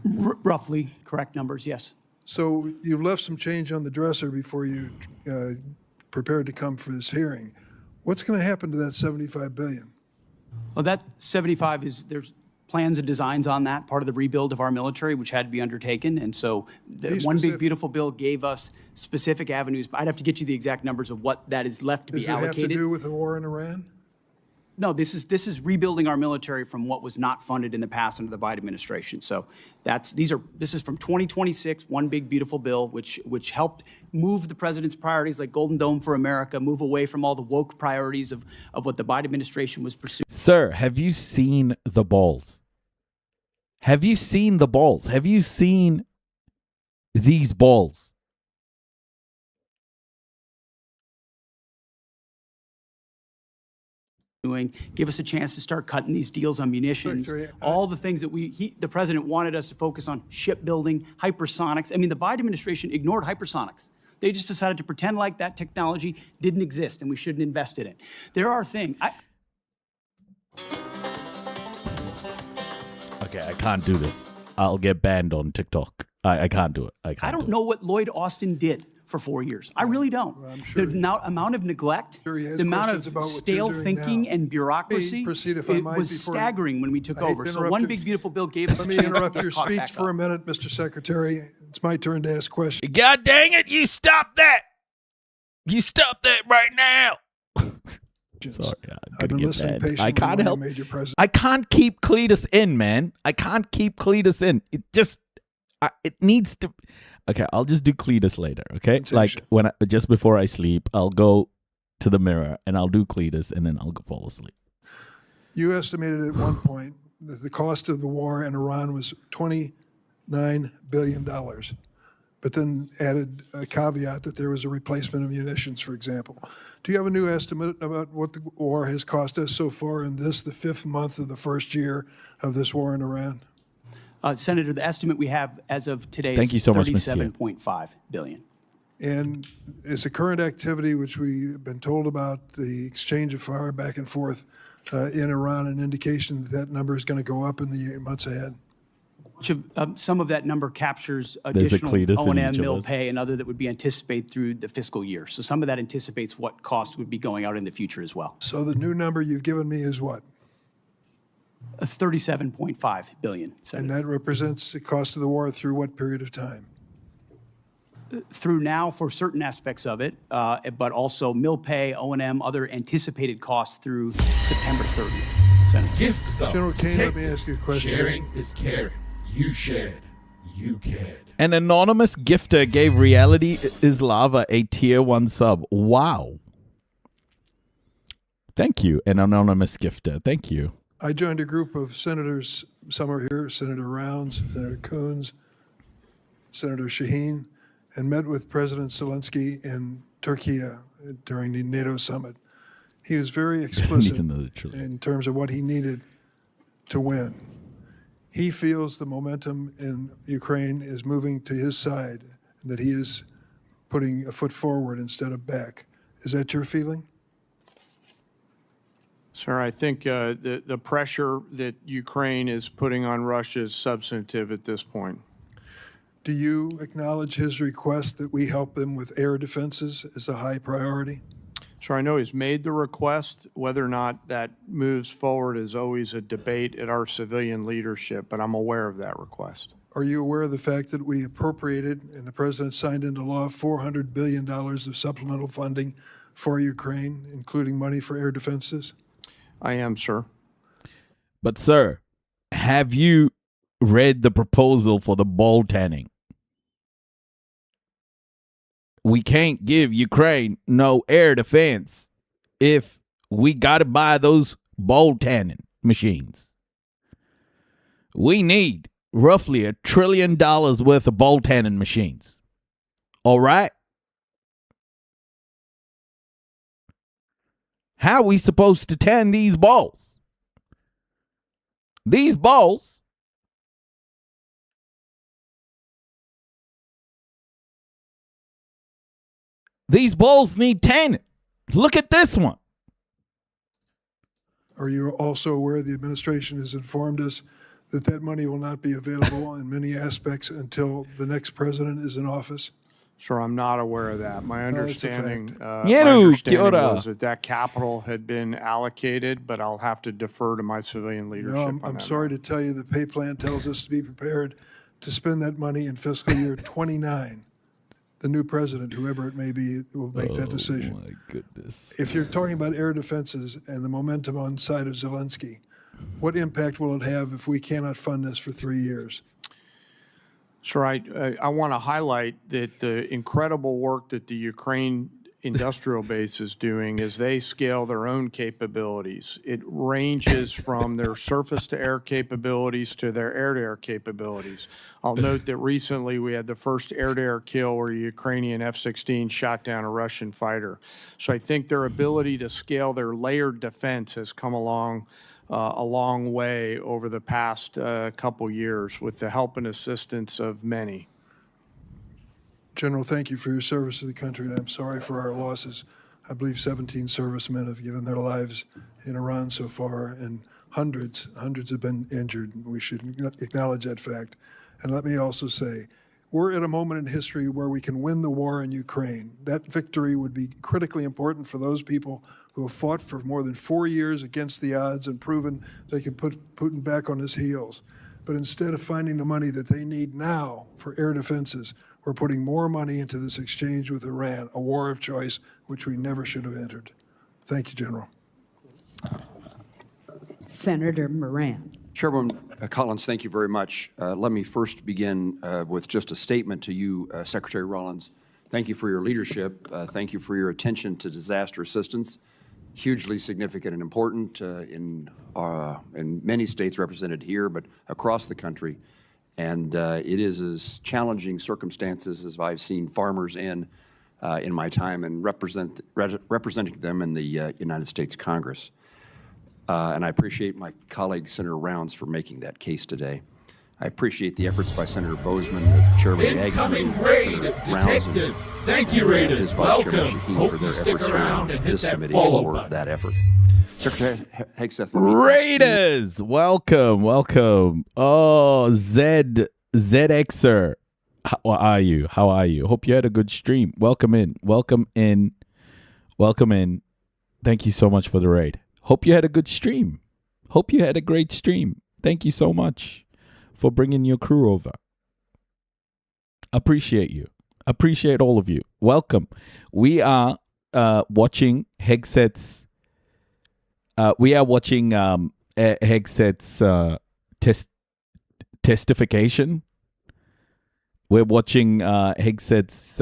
Roughly correct numbers, yes. So you've left some change on the dresser before you prepared to come for this hearing. What's going to happen to that $75 billion? Well, that 75 is, there's plans and designs on that, part of the rebuild of our military, which had to be undertaken. And so the One Big Beautiful Bill gave us specific avenues. I'd have to get you the exact numbers of what that is left to be allocated. Does it have to do with the war in Iran? No, this is rebuilding our military from what was not funded in the past under the Biden administration. So this is from 2026, One Big Beautiful Bill, which helped move the president's priorities like Golden Dome for America, move away from all the woke priorities of what the Biden administration was pursuing. Sir, have you seen the balls? Have you seen the balls? Have you seen these balls? give us a chance to start cutting these deals on munitions, all the things that the president wanted us to focus on, shipbuilding, hypersonics. I mean, the Biden administration ignored hypersonics. They just decided to pretend like that technology didn't exist and we shouldn't invest in it. There are things. Okay, I can't do this. I'll get banned on TikTok. I can't do it. I don't know what Lloyd Austin did for 4 years. I really don't. Well, sure the amount of neglect, the amount of stale thinking and bureaucracy, it was staggering when we took over. So one big, beautiful bill gave us a chance. Let me interrupt your speech for a minute, Mr. Secretary. It's my turn to ask questions. God dang it, you stop that. You stop that right now. Sorry, I've been listening patiently. I can't help. I can't keep Cletus in, man. I can't keep Cletus in. It just, it needs to. Okay, I'll just do Cletus later. Okay, like just before I sleep, I'll go to the mirror and I'll do Cletus, and then I'll go fall asleep. You estimated at one point that the cost of the war in Iran was $29 billion, but then added a caveat that there was a replacement of munitions, for example. Do you have a new estimate about what the war has cost us so far in this, the 5th month of the first year of this war in Iran? Senator, the estimate we have as of today is $37.5 billion. And is the current activity, which we've been told about, the exchange of fire back and forth in Iran, an indication that that number is going to go up in the months ahead? Some of that number captures additional O&M, mill pay, and other that would be anticipated through the fiscal year. So some of that anticipates what costs would be going out in the future as well. So the new number you've given me is what? $37.5 billion. Senator. And that represents the cost of the war through what period of time? Through now for certain aspects of it, but also mill pay, O&M, other anticipated costs through September 30th. Senator. Gifts General Kane, let me ask you a question. Sharing is caring. You shared. You cared. An anonymous gifter gave Reality is Lava a tier 1 sub. Wow. Thank you, an anonymous gifter. Thank you. I joined a group of senators, some are here, Senator Rounds, Senator Coons, Senator Shaheen, and met with President Zelensky in Turkey during the NATO summit. He was very explicit in terms of what he needed to win. He feels the momentum in Ukraine is moving to his side, and that he is putting a foot forward instead of back. Is that your feeling? Sir, I think the pressure that Ukraine is putting on Russia is substantive at this point. Do you acknowledge his request that we help them with air defenses as a high priority? Sir, I know he's made the request. Whether or not that moves forward is always a debate at our civilian leadership, but I'm aware of that request. Are you aware of the fact that we appropriated and the president signed into law $400 billion of supplemental funding for Ukraine, including money for air defenses? I am, sir. But, sir, have you read the proposal for the ball tanning? We can't give Ukraine no air defense if we got to buy those ball tanning machines. We need roughly $1 trillion worth of ball tanning machines. All right? How are we supposed to tan these balls? These balls need tanning. Look at this one. Are you also aware the administration has informed us that that money will not be available in many aspects until the next president is in office? Sure, I'm not aware of that. My understanding, was that capital had been allocated, but I'll have to defer to my civilian leadership. No, I'm sorry to tell you the pay plan tells us to be prepared to spend that money in fiscal year 29. The new president, whoever it may be, will make that decision. Oh, my goodness. If you're talking about air defenses and the momentum on the side of Zelensky, what impact will it have if we cannot fund this for 3 years? Sure, I want to highlight that the incredible work that the Ukraine industrial base is doing is they scale their own capabilities. It ranges from their surface-to-air capabilities to their air-to-air capabilities. I'll note that recently we had the first air-to-air kill where a Ukrainian F-16 shot down a Russian fighter. So I think their ability to scale their layered defense has come along a long way over the past couple years with the help and assistance of many. General, thank you for your service to the country, and I'm sorry for our losses. I believe 17 servicemen have given their lives in Iran so far, and hundreds have been injured. We should acknowledge that fact. And let me also say, we're at a moment in history where we can win the war in Ukraine. That victory would be critically important for those people who have fought for more than 4 years against the odds and proven they can put Putin back on his heels. But instead of finding the money that they need now for air defenses, we're putting more money into this exchange with Iran, a war of choice which we never should have entered. Thank you, General. Senator Moran. Chairwoman Collins, thank you very much. Let me first begin with just a statement to you, Secretary Rollins. Thank you for your leadership. Thank you for your attention to disaster assistance. Hugely significant and important in many states represented here, but across the country. And it is as challenging circumstances as I've seen farmers in my time and representing them in the United States Congress. And I appreciate my colleague, Senator Rounds, for making that case today. I appreciate the efforts by Senator Bozeman, the Chairman of the Ag Incoming Committee, raid Senator Rounds, and detected. Thank you, Raiders. his Vice Chairman Welcome. Shaheen Hope for you their stick efforts around here and in hit this that committee follow for button. that effort. Secretary Hegseth, let me Raiders, welcome. Oh, ZXer. How are you? Hope you had a good stream. Welcome in. Thank you so much for the raid. Hope you had a good stream. Hope you had a great stream. Thank you so much for bringing your crew over. Appreciate you. Appreciate all of you. Welcome. We are watching Hegseth's. Hegseth's testification. We're watching Hegseth's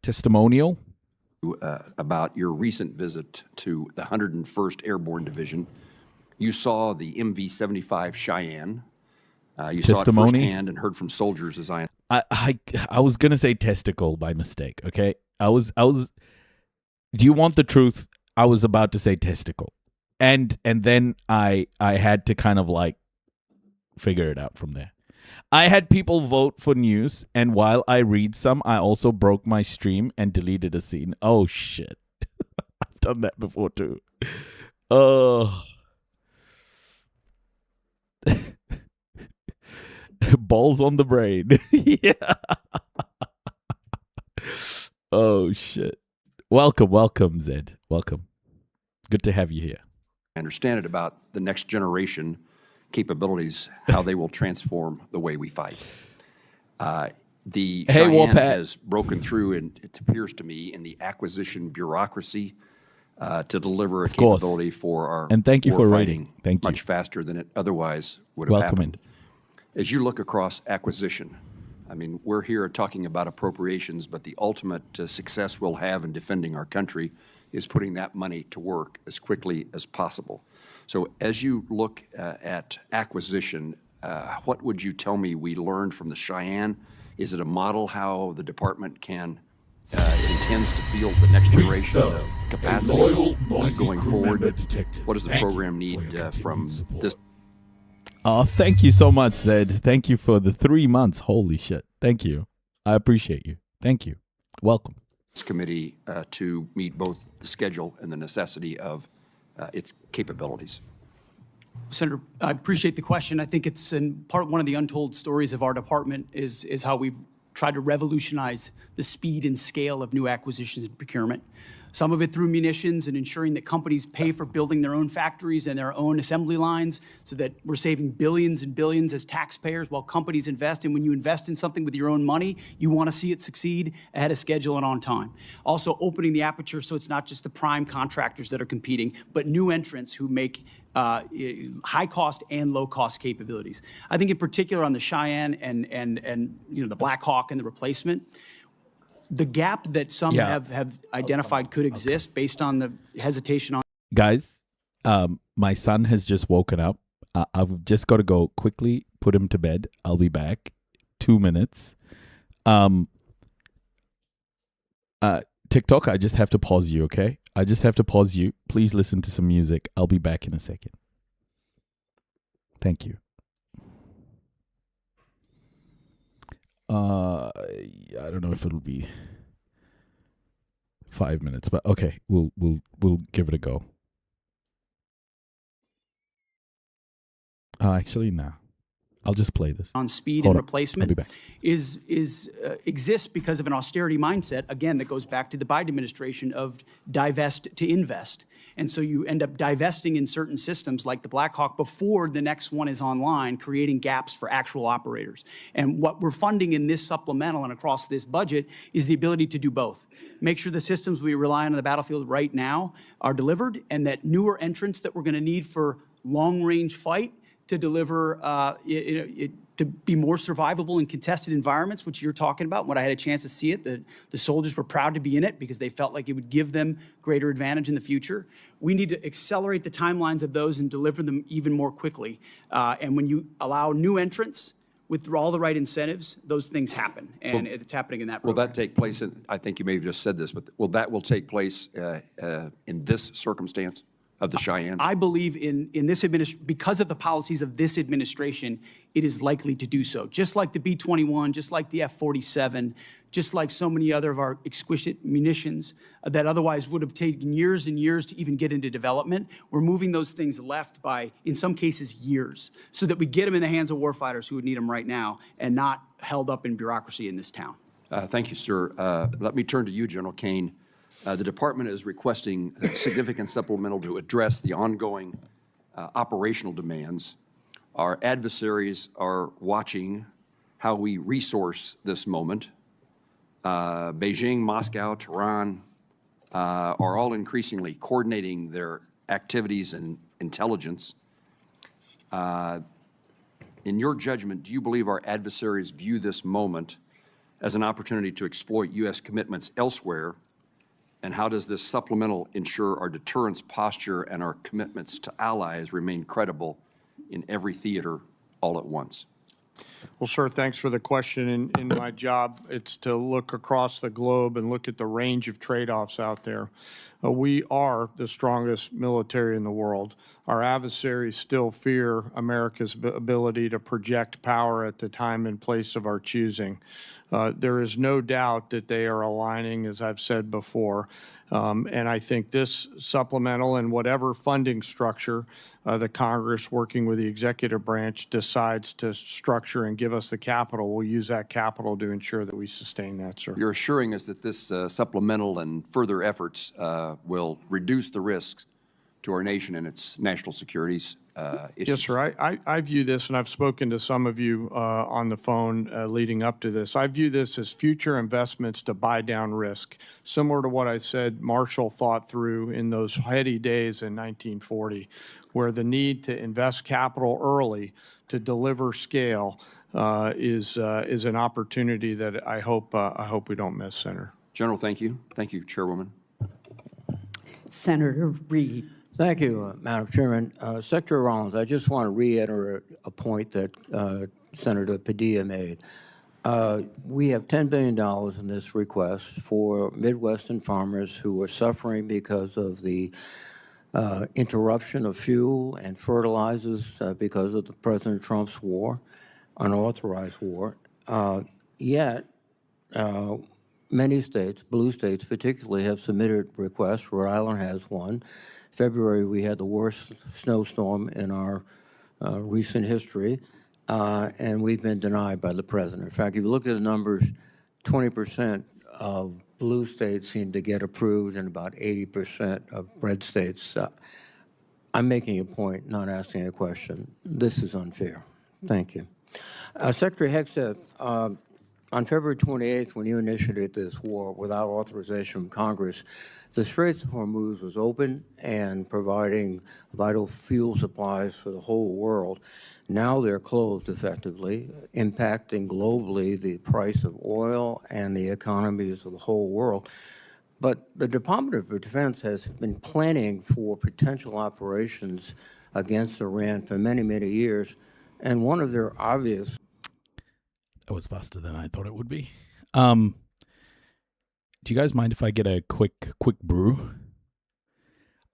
testimonial. About your recent visit to the 101st Airborne Division. You saw the MV-75 Cheyenne. You saw it Testimony? firsthand and heard from soldiers as I was gonna say testicle by mistake. Okay, I was. Do you want the truth? I was about to say testicle, and then I had to kind of like figure it out from there. I had people vote for news, and while I read some, I also broke my stream and deleted a scene. Oh shit, I've done that before too. Oh. Balls on the brain. Yeah. Oh shit. Welcome, Zed. Welcome. Good to have you here. understand it about the next generation capabilities, how they will transform the way we fight. The Cheyenne has broken through, and it appears to me, in the acquisition bureaucracy to deliver a capability for our and thank you for fighting rating. Thank you. much faster than it otherwise would have happened. As you look across acquisition, I mean, we're here talking about appropriations, but the ultimate success we'll have in defending our country is putting that money to work as quickly as possible. So as you look at acquisition, what would you tell me we learned from the Cheyenne? Is it a model how the department can intends to field the next generation of capacity going forward? What does the program need from this? Oh, thank you so much, Zed. Thank you for the 3 months. Holy shit. Thank you. I appreciate you. Thank you. Welcome. This committee to meet both the schedule and the necessity of its capabilities. Senator, I appreciate the question. I think it's one of the untold stories of our department is how we've tried to revolutionize the speed and scale of new acquisitions and procurement. Some of it through munitions and ensuring that companies pay for building their own factories and their own assembly lines so that we're saving billions and billions as taxpayers while companies invest. And when you invest in something with your own money, you want to see it succeed ahead of schedule and on time. Also opening the aperture so it's not just the prime contractors that are competing, but new entrants who make high cost and low cost capabilities. I think in particular on the Cheyenne and the Black Hawk and the replacement, the gap that some have identified could exist based on the hesitation on. Guys, my son has just woken up. I've just got to go quickly put him to bed. I'll be back. 2 minutes. TikTok, I just have to pause you, okay? I just have to pause you. Please listen to some music. I'll be back in a second. Thank you. I don't know if it'll be 5 minutes, but okay, we'll give it a go. Actually, no. I'll just play this. On speed Hold and on. replacement I'll be back. exists because of an austerity mindset, again, that goes back to the Biden administration of divest to invest. And so you end up divesting in certain systems like the Black Hawk before the next one is online, creating gaps for actual operators. And what we're funding in this supplemental and across this budget is the ability to do both. Make sure the systems we rely on the battlefield right now are delivered, and that newer entrants that we're going to need for long-range fight to deliver, to be more survivable in contested environments, which you're talking about. When I had a chance to see it, the soldiers were proud to be in it because they felt like it would give them greater advantage in the future. We need to accelerate the timelines of those and deliver them even more quickly. And when you allow new entrants with all the right incentives, those things happen, and it's happening in that program. Will that take place, I think you may have just said this, but will take place in this circumstance of the Cheyenne? I believe in this administration, because of the policies of this administration, it is likely to do so. Just like the B-21, just like the F-47, just like so many other of our exquisite munitions that otherwise would have taken years and years to even get into development. We're moving those things left by, in some cases, years, so that we get them in the hands of warfighters who would need them right now and not held up in bureaucracy in this town. Thank you, sir. Let me turn to you, General Kane. The department is requesting a significant supplemental to address the ongoing operational demands. Our adversaries are watching how we resource this moment. Beijing, Moscow, Tehran are all increasingly coordinating their activities and intelligence. In your judgment, do you believe our adversaries view this moment as an opportunity to exploit U.S. commitments elsewhere? And how does this supplemental ensure our deterrence posture and our commitments to allies remain credible in every theater all at once? Well, sir, thanks for the question. In my job, it's to look across the globe and look at the range of trade-offs out there. We are the strongest military in the world. Our adversaries still fear America's ability to project power at the time and place of our choosing. There is no doubt that they are aligning, as I've said before. And I think this supplemental and whatever funding structure the Congress, working with the executive branch, decides to structure and give us the capital, we'll use that capital to ensure that we sustain that, sir. You're assuring us that this supplemental and further efforts will reduce the risks to our nation and its national securities issues. Yes, sir. I view this, and I've spoken to some of you on the phone leading up to this. I view this as future investments to buy down risk, similar to what I said Marshall thought through in those heady days in 1940, where the need to invest capital early to deliver scale is an opportunity that I hope we don't miss, Senator. General, thank you. Thank you, Chairwoman. Senator Reed. Thank you, Madam Chairman. Secretary Rollins, I just want to reiterate a point that Senator Padilla made. We have $10 billion in this request for Midwestern farmers who are suffering because of the interruption of fuel and fertilizers because of the President Trump's war, unauthorized war. Yet, many states, blue states particularly, have submitted requests. Rhode Island has one. February, we had the worst snowstorm in our recent history, and we've been denied by the president. In fact, if you look at the numbers, 20% of blue states seem to get approved in about 80% of red states. I'm making a point, not asking a question. This is unfair. Thank you. Secretary Hegseth, on February 28th, when you initiated this war without authorization from Congress, the Straits of Hormuz was open and providing vital fuel supplies for the whole world. Now they're closed effectively, impacting globally the price of oil and the economies of the whole world. But the Department of Defense has been planning for potential operations against Iran for many, many years, and one of their obvious... That was faster than I thought it would be. Do you guys mind if I get a quick brew?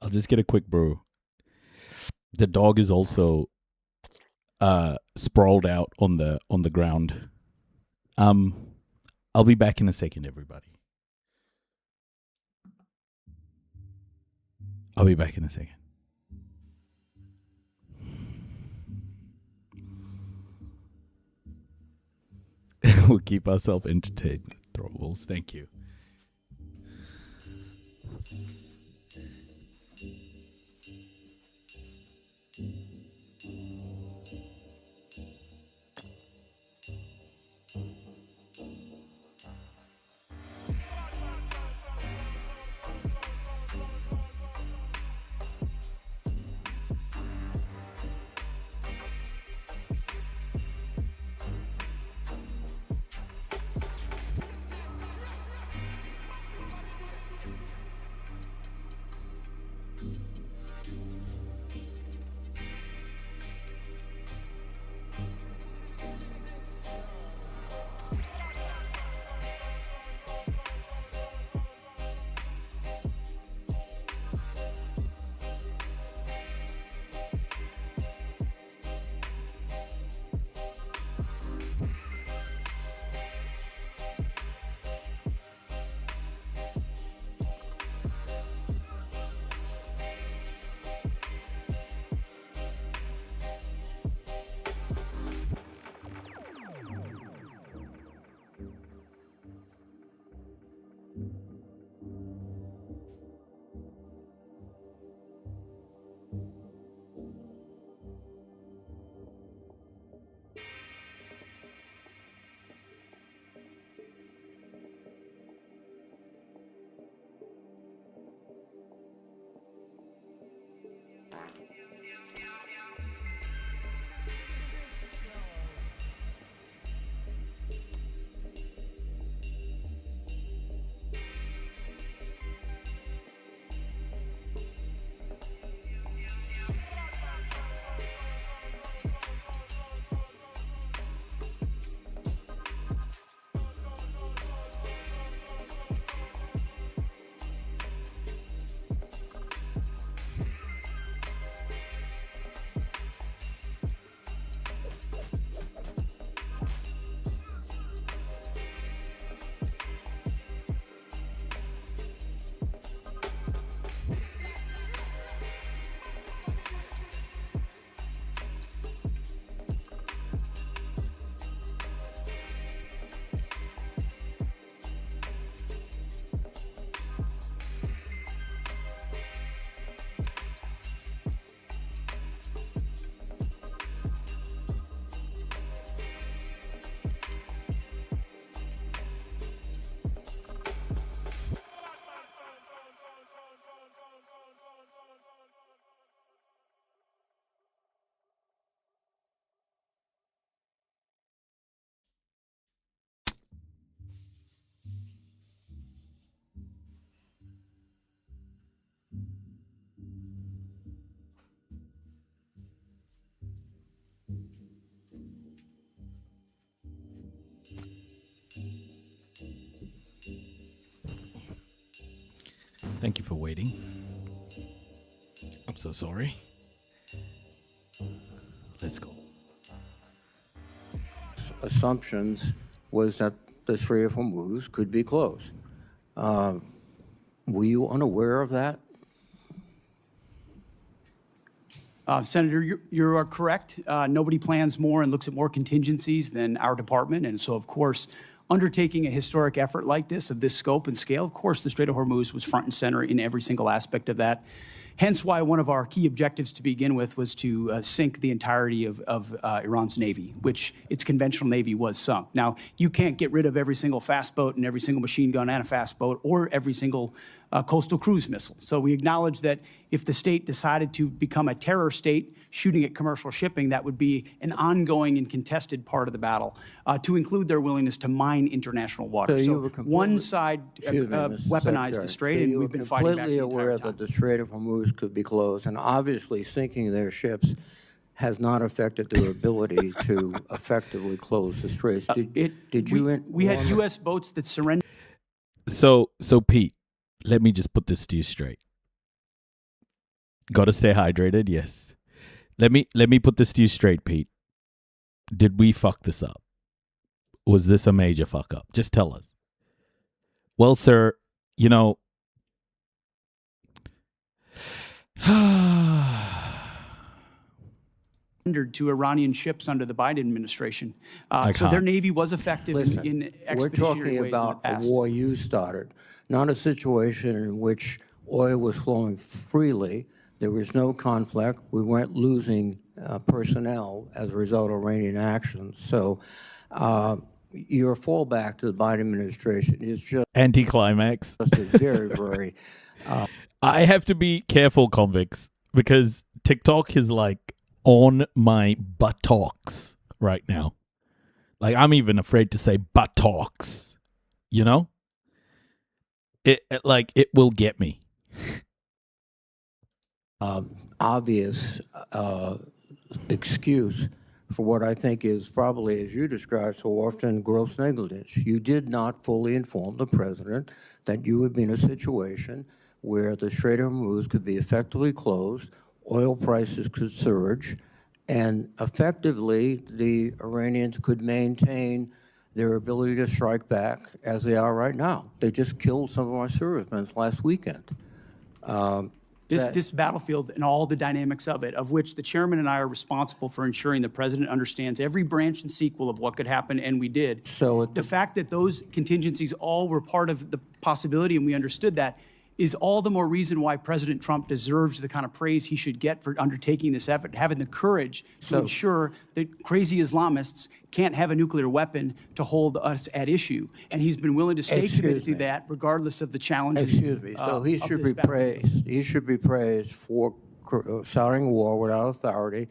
I'll just get a quick brew. The dog is also sprawled out on the ground. I'll be back in a second, everybody. I'll be back in a second. We'll keep ourselves entertained. Throwables, thank you. Thank you for waiting. I'm so sorry. Let's go. Assumptions was that the Strait of Hormuz could be closed. Were you unaware of that? Senator, you are correct. Nobody plans more and looks at more contingencies than our department. And so, of course, undertaking a historic effort like this, of this scope and scale, of course, the Strait of Hormuz was front and center in every single aspect of that. Hence why one of our key objectives to begin with was to sink the entirety of Iran's Navy, which its conventional Navy was sunk. Now, you can't get rid of every single fast boat and every single machine gun and a fast boat or every single coastal cruise missile. So we acknowledge that if the state decided to become a terror state shooting at commercial shipping, that would be an ongoing and contested part of the battle, to include their willingness to mine international water. So one side weaponized the strait, and we've been fighting back the entire time. Completely aware that the Strait of Hormuz could be closed, and obviously sinking their ships has not affected their ability to effectively close the straits. We had U.S. boats that surrendered. So Pete, let me just put this to you straight. Got to stay hydrated, yes. Let me put this to you straight, Pete. Did we fuck this up? Was this a major fuck up? Just tell us. Well, sir, you know, to Iranian ships under the Biden administration. So their Navy was effective in expeditionary ways. We're talking about a war you started, not a situation in which oil was flowing freely. There was no conflict. We weren't losing personnel as a result of Iranian actions. So your fallback to the Biden administration is just anticlimax. Just a very, very. I have to be careful, convicts, because TikTok is like on my buttocks right now. Like, I'm even afraid to say buttocks. You know, it will get me. Obvious excuse for what I think is probably, as you described so often, gross negligence. You did not fully inform the president that you would be in a situation where the Strait of Hormuz could be effectively closed, oil prices could surge, and effectively the Iranians could maintain their ability to strike back as they are right now. They just killed some of our servicemen last weekend. This battlefield and all the dynamics of it, of which the chairman and I are responsible for ensuring the president understands every branch and sequel of what could happen, and we did. So the fact that those contingencies all were part of the possibility, and we understood that, is all the more reason why President Trump deserves the kind of praise he should get for undertaking this effort, having the courage to ensure that crazy Islamists can't have a nuclear weapon to hold us at issue. And he's been willing to stay committed to that regardless of the challenges. Excuse me. So he should be praised. He should be praised for starting war without authority,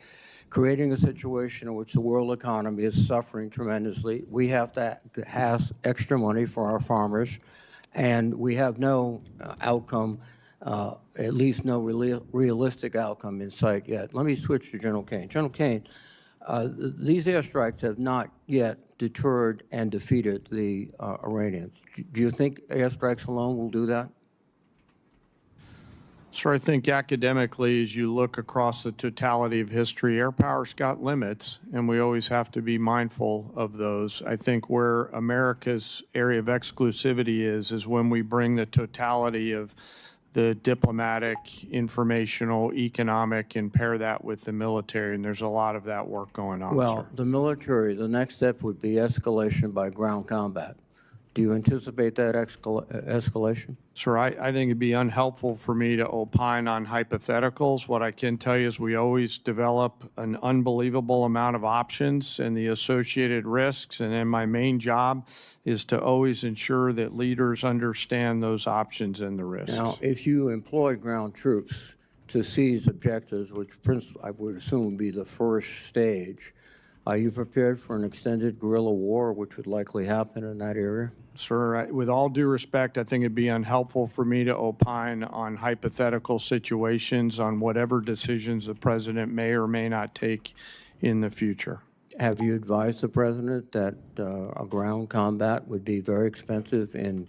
creating a situation in which the world economy is suffering tremendously. We have to have extra money for our farmers. And we have no outcome, at least no realistic outcome in sight yet. Let me switch to General Kane. General Kane, these airstrikes have not yet deterred and defeated the Iranians. Do you think airstrikes alone will do that? So I think academically, as you look across the totality of history, air power's got limits, and we always have to be mindful of those. I think where America's area of exclusivity is when we bring the totality of the diplomatic, informational, economic, and pair that with the military, and there's a lot of that work going on. Well, sir. The military, the next step would be escalation by ground combat. Do you anticipate that escalation? Sir, I think it'd be unhelpful for me to opine on hypotheticals. What I can tell you is we always develop an unbelievable amount of options and the associated risks, and then my main job is to always ensure that leaders understand those options and the risks. Now, if you employ ground troops to seize objectives, which I would assume would be the first stage, are you prepared for an extended guerrilla war, which would likely happen in that area? Sir, with all due respect, I think it'd be unhelpful for me to opine on hypothetical situations on whatever decisions the president may or may not take in the future. Have you advised the president that a ground combat would be very expensive in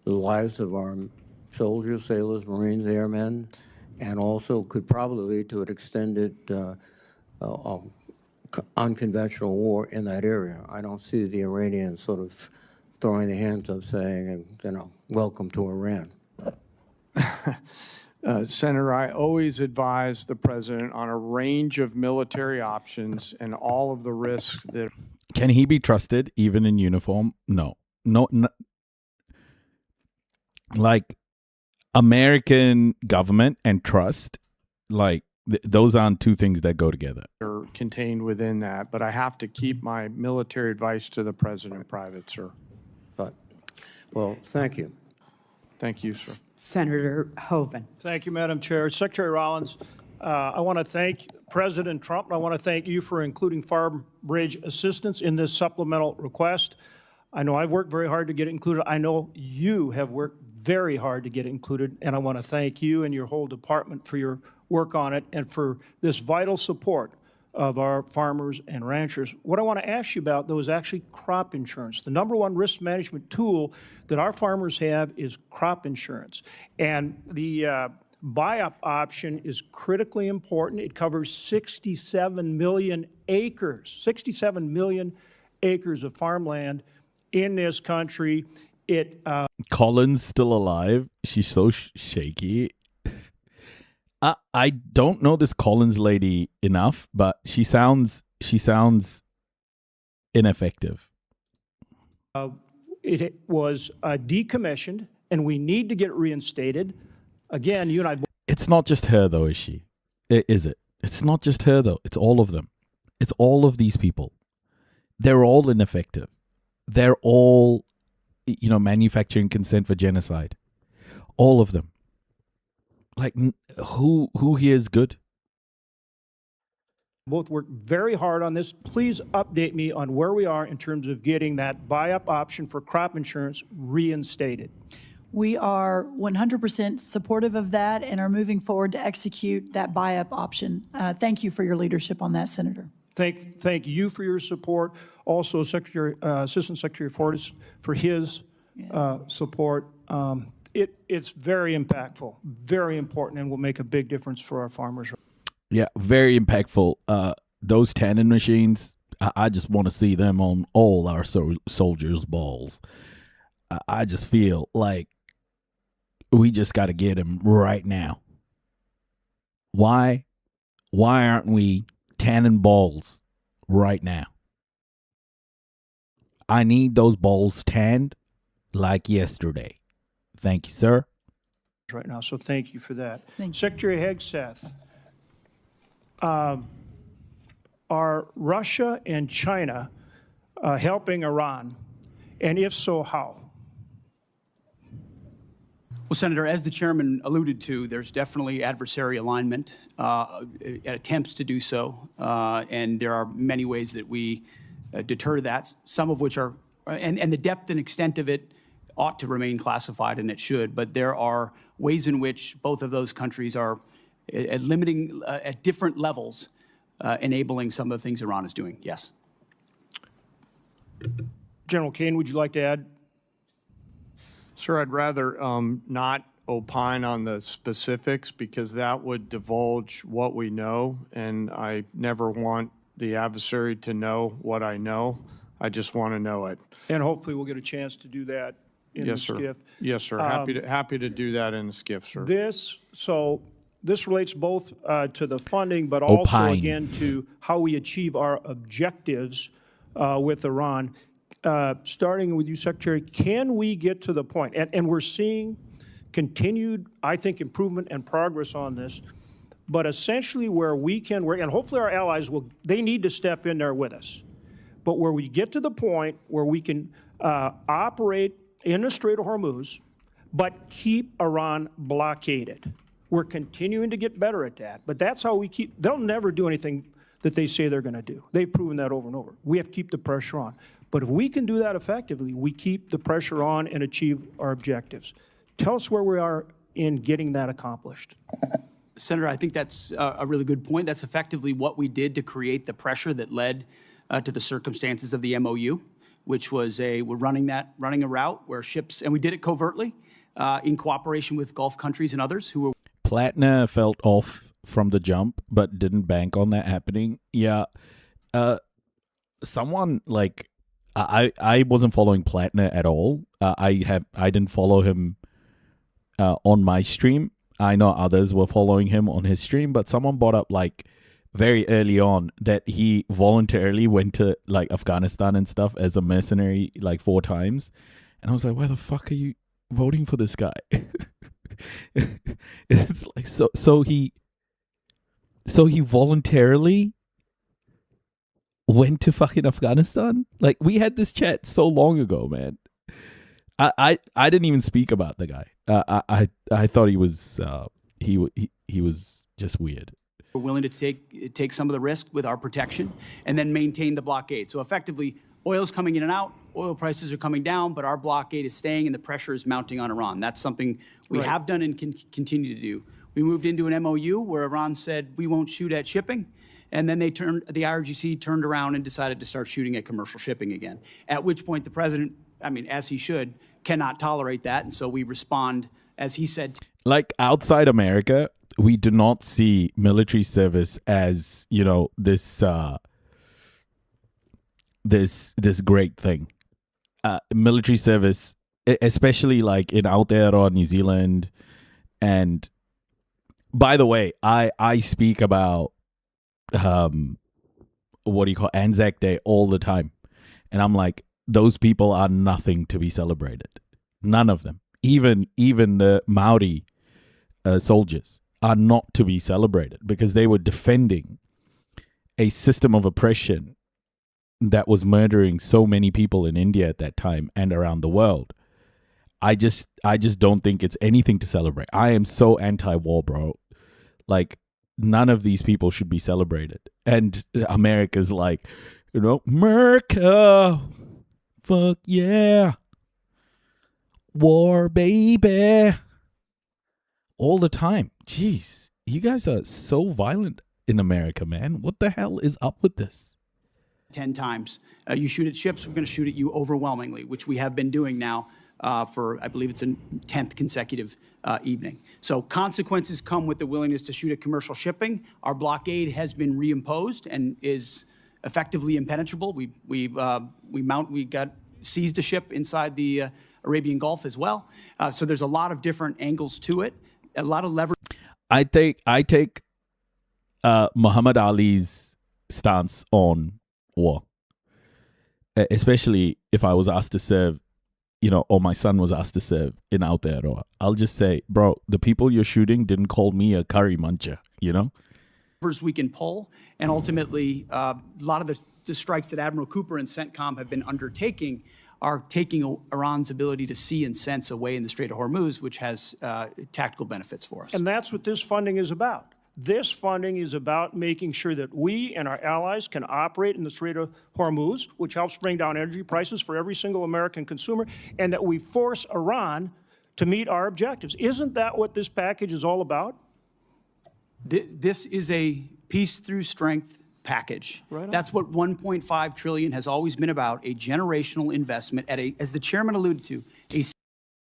the lives of our soldiers, sailors, Marines, airmen, and also could probably lead to an extended unconventional war in that area? I don't see the Iranians sort of throwing their hands up saying, welcome to Iran. Senator, I always advise the president on a range of military options and all of the risks that... Can he be trusted even in uniform? No. like American government and trust, like those aren't two things that go together. Are contained within that, but I have to keep my military advice to the president private, sir. But, well, thank you. Thank you, sir. Senator Hoeven. Thank you, Madam Chair. Secretary Rollins, I want to thank President Trump, and I want to thank you for including farm bridge assistance in this supplemental request. I know I've worked very hard to get it included. I know you have worked very hard to get it included, and I want to thank you and your whole department for your work on it and for this vital support of our farmers and ranchers. What I want to ask you about, though, is actually crop insurance. The number one risk management tool that our farmers have is crop insurance. And the buy-up option is critically important. It covers 67 million acres of farmland in this country. Colin's still alive. She's so shaky. I don't know this Collins lady enough, but she sounds ineffective. It was decommissioned, and we need to get it reinstated. Again, you and I. It's not just her, though, is she? Is it? It's not just her, though. It's all of them. It's all of these people. They're all ineffective. They're all, manufacturing consent for genocide. All of them. Like, who here is good? Both worked very hard on this. Please update me on where we are in terms of getting that buy-up option for crop insurance reinstated. We are 100% supportive of that and are moving forward to execute that buy-up option. Thank you for your leadership on that, Senator. Thank you for your support. Also, Assistant Secretary Fortas for his support. It's very impactful, very important, and will make a big difference for our farmers. Yeah, very impactful. Those tanning machines, I just want to see them on all our soldiers' balls. I just feel like we just got to get them right now. Why aren't we tanning balls right now? I need those balls tanned like yesterday. Thank you, sir. Right now, so thank you for that. Thank you. Secretary Hegseth, are Russia and China helping Iran? And if so, how? Well, Senator, as the chairman alluded to, there's definitely adversary alignment, attempts to do so, and there are many ways that we deter that, some of which are, and the depth and extent of it ought to remain classified, and it should, but there are ways in which both of those countries are limiting at different levels, enabling some of the things Iran is doing. Yes. General Kane, would you like to add? Sir, I'd rather not opine on the specifics because that would divulge what we know, and I never want the adversary to know what I know. I just want to know it. And hopefully we'll get a chance to do that in the SCIF. Yes, sir. Happy to do that in the SCIF, sir. This relates both to the funding, but also, again, to how we achieve our objectives with Iran. Starting with you, Secretary, can we get to the point, and we're seeing continued, I think, improvement and progress on this, but essentially where we can work, and hopefully our allies they need to step in there with us, but where we get to the point where we can operate in the Strait of Hormuz, but keep Iran blockaded. We're continuing to get better at that, but that's how we they'll never do anything that they say they're going to do. They've proven that over and over. We have to keep the pressure on. But if we can do that effectively, we keep the pressure on and achieve our objectives. Tell us where we are in getting that accomplished. Senator, I think that's a really good point. That's effectively what we did to create the pressure that led to the circumstances of the MOU, which was we're running a route where ships, and we did it covertly in cooperation with Gulf countries and others who were. Platner felt off from the jump, but didn't bank on that happening. Yeah. Someone like, I wasn't following Platner at all. I didn't follow him on my stream. I know others were following him on his stream, but someone brought up like very early on that he voluntarily went to like Afghanistan and stuff as a mercenary like 4 times. And I was like, why the fuck are you voting for this guy? It's like, so he voluntarily went to fucking Afghanistan? Like, we had this chat so long ago, man. I didn't even speak about the guy. I thought he was he was just weird. We're willing to take some of the risk with our protection and then maintain the blockade. So effectively, oil's coming in and out, oil prices are coming down, but our blockade is staying and the pressure is mounting on Iran. That's something we have done and can continue to do. We moved into an MOU where Iran said we won't shoot at shipping, and then the IRGC turned around and decided to start shooting at commercial shipping again, at which point the president, I mean, as he should, cannot tolerate that, and so we respond, as he said. Like, outside America, we do not see military service as, you know, this great thing. Military service, especially like in Aotearoa, New Zealand, and by the way, I speak about what do you call Anzac Day all the time, and I'm like, those people are nothing to be celebrated. None of them, even the Maori soldiers, are not to be celebrated because they were defending a system of oppression that was murdering so many people in India at that time and around the world. I just don't think it's anything to celebrate. I am so anti-war, bro. Like, none of these people should be celebrated. And America's like, you know, America, fuck yeah, war, baby, all the time. Jeez, you guys are so violent in America, man. What the hell is up with this? 10 times. You shoot at ships, we're going to shoot at you overwhelmingly, which we have been doing now for, I believe it's a 10th consecutive evening. So consequences come with the willingness to shoot at commercial shipping. Our blockade has been reimposed and is effectively impenetrable. We got seized a ship inside the Arabian Gulf as well. So there's a lot of different angles to it, a lot of leverage. I take Muhammad Ali's stance on war, especially if I was asked to serve, you know, or my son was asked to serve in Aotearoa. I'll just say, bro, the people you're shooting didn't call me a curry muncher, you know? We can pull, and ultimately, a lot of the strikes that Admiral Cooper and CENTCOM have been undertaking are taking Iran's ability to see and sense away in the Strait of Hormuz, which has tactical benefits for us. And that's what this funding is about. This funding is about making sure that we and our allies can operate in the Strait of Hormuz, which helps bring down energy prices for every single American consumer, and that we force Iran to meet our objectives. Isn't that what this package is all about? This is a peace through strength package. Right on. That's what 1.5 trillion has always been about, a generational investment at a, as the chairman alluded to,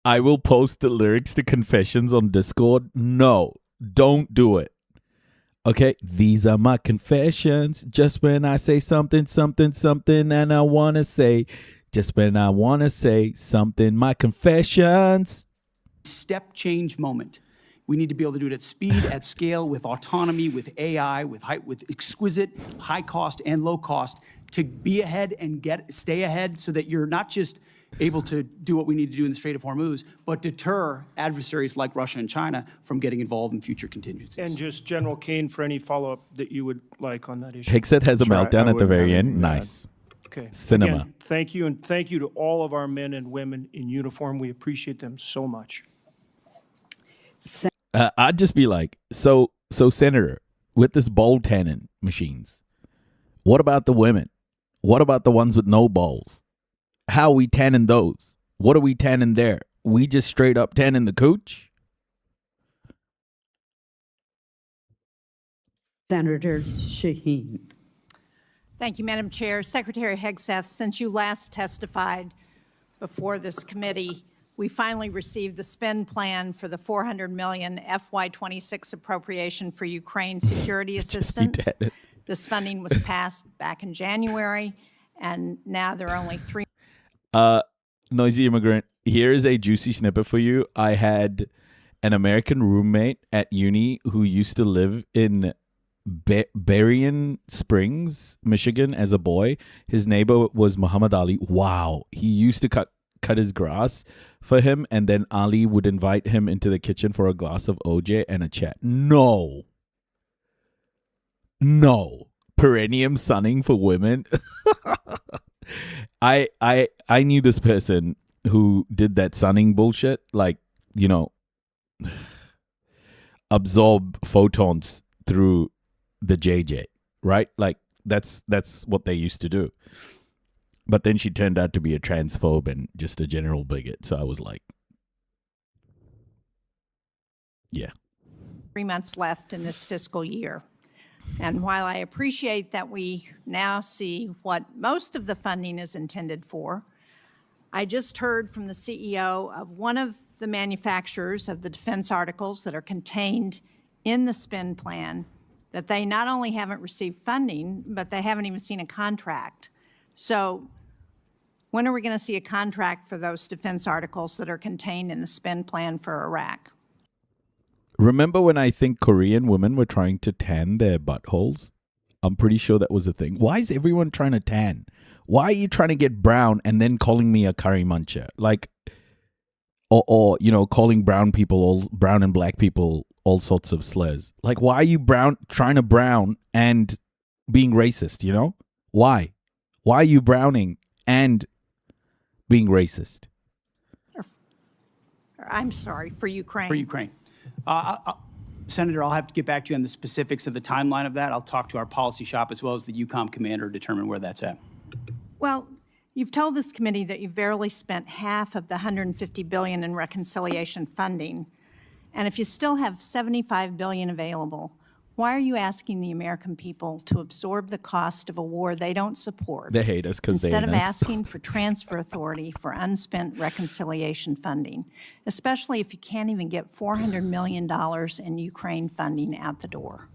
I will post the lyrics to Confessions on Discord. No, don't do it. Okay, these are my confessions. Just when I say something, something, something, and I want to say, just when I want to say something, my confessions. Step change moment. We need to be able to do it at speed, at scale, with autonomy, with AI, with exquisite high cost and low cost, to be ahead and stay ahead so that you're not just able to do what we need to do in the Strait of Hormuz, but deter adversaries like Russia and China from getting involved in future contingencies. And just General Kane, for any follow-up that you would like on that issue. Hegseth has a meltdown at the very end. Nice. Okay. Cinema. Again, thank you, and thank you to all of our men and women in uniform. We appreciate them so much. I'd just be like, so Senator, with this bowl tanning machines, what about the women? What about the ones with no bowls? How are we tanning those? What are we tanning there? We just straight up tanning the cooch? Senator Shaheen. Thank you, Madam Chair. Secretary Hegseth, since you last testified before this committee, we finally received the spend plan for the $400 million FY26 appropriation for Ukraine security assistance. This funding was passed back in January, and now there are only 3. Noisy immigrant, here is a juicy snippet for you. I had an American roommate at uni who used to live in Berrien Springs, Michigan, as a boy. His neighbor was Muhammad Ali. Wow. He used to cut his grass for him, and then Ali would invite him into the kitchen for a glass of OJ and a chat. No. Perennium sunning for women. I knew this person who did that sunning bullshit, like, you know, absorb photons through the JJ, right? Like that's what they used to do. But then she turned out to be a transphobe and just a general bigot. So I was like, yeah. 3 months left in this fiscal year. And while I appreciate that we now see what most of the funding is intended for, I just heard from the CEO of one of the manufacturers of the defense articles that are contained in the spend plan that they not only haven't received funding, but they haven't even seen a contract. So when are we going to see a contract for those defense articles that are contained in the spend plan for Iraq? Remember when I think Korean women were trying to tan their buttholes? I'm pretty sure that was a thing. Why is everyone trying to tan? Why are you trying to get brown and then calling me a curry muncher? Like, or you know, calling brown and black people all sorts of slurs. Like, why are you trying to brown and being racist, you know? Why? Why are you browning and being racist? I'm sorry, for Ukraine. For Ukraine. Senator, I'll have to get back to you on the specifics of the timeline of that. I'll talk to our policy shop as well as the EUCOM commander to determine where that's at. Well, you've told this committee that you've barely spent half of the $150 billion in reconciliation funding. And if you still have $75 billion available, why are you asking the American people to absorb the cost of a war they don't support? They hate us because they hate us. Instead of asking for transfer authority for unspent reconciliation funding, especially if you can't even get $400 million in Ukraine funding out the door.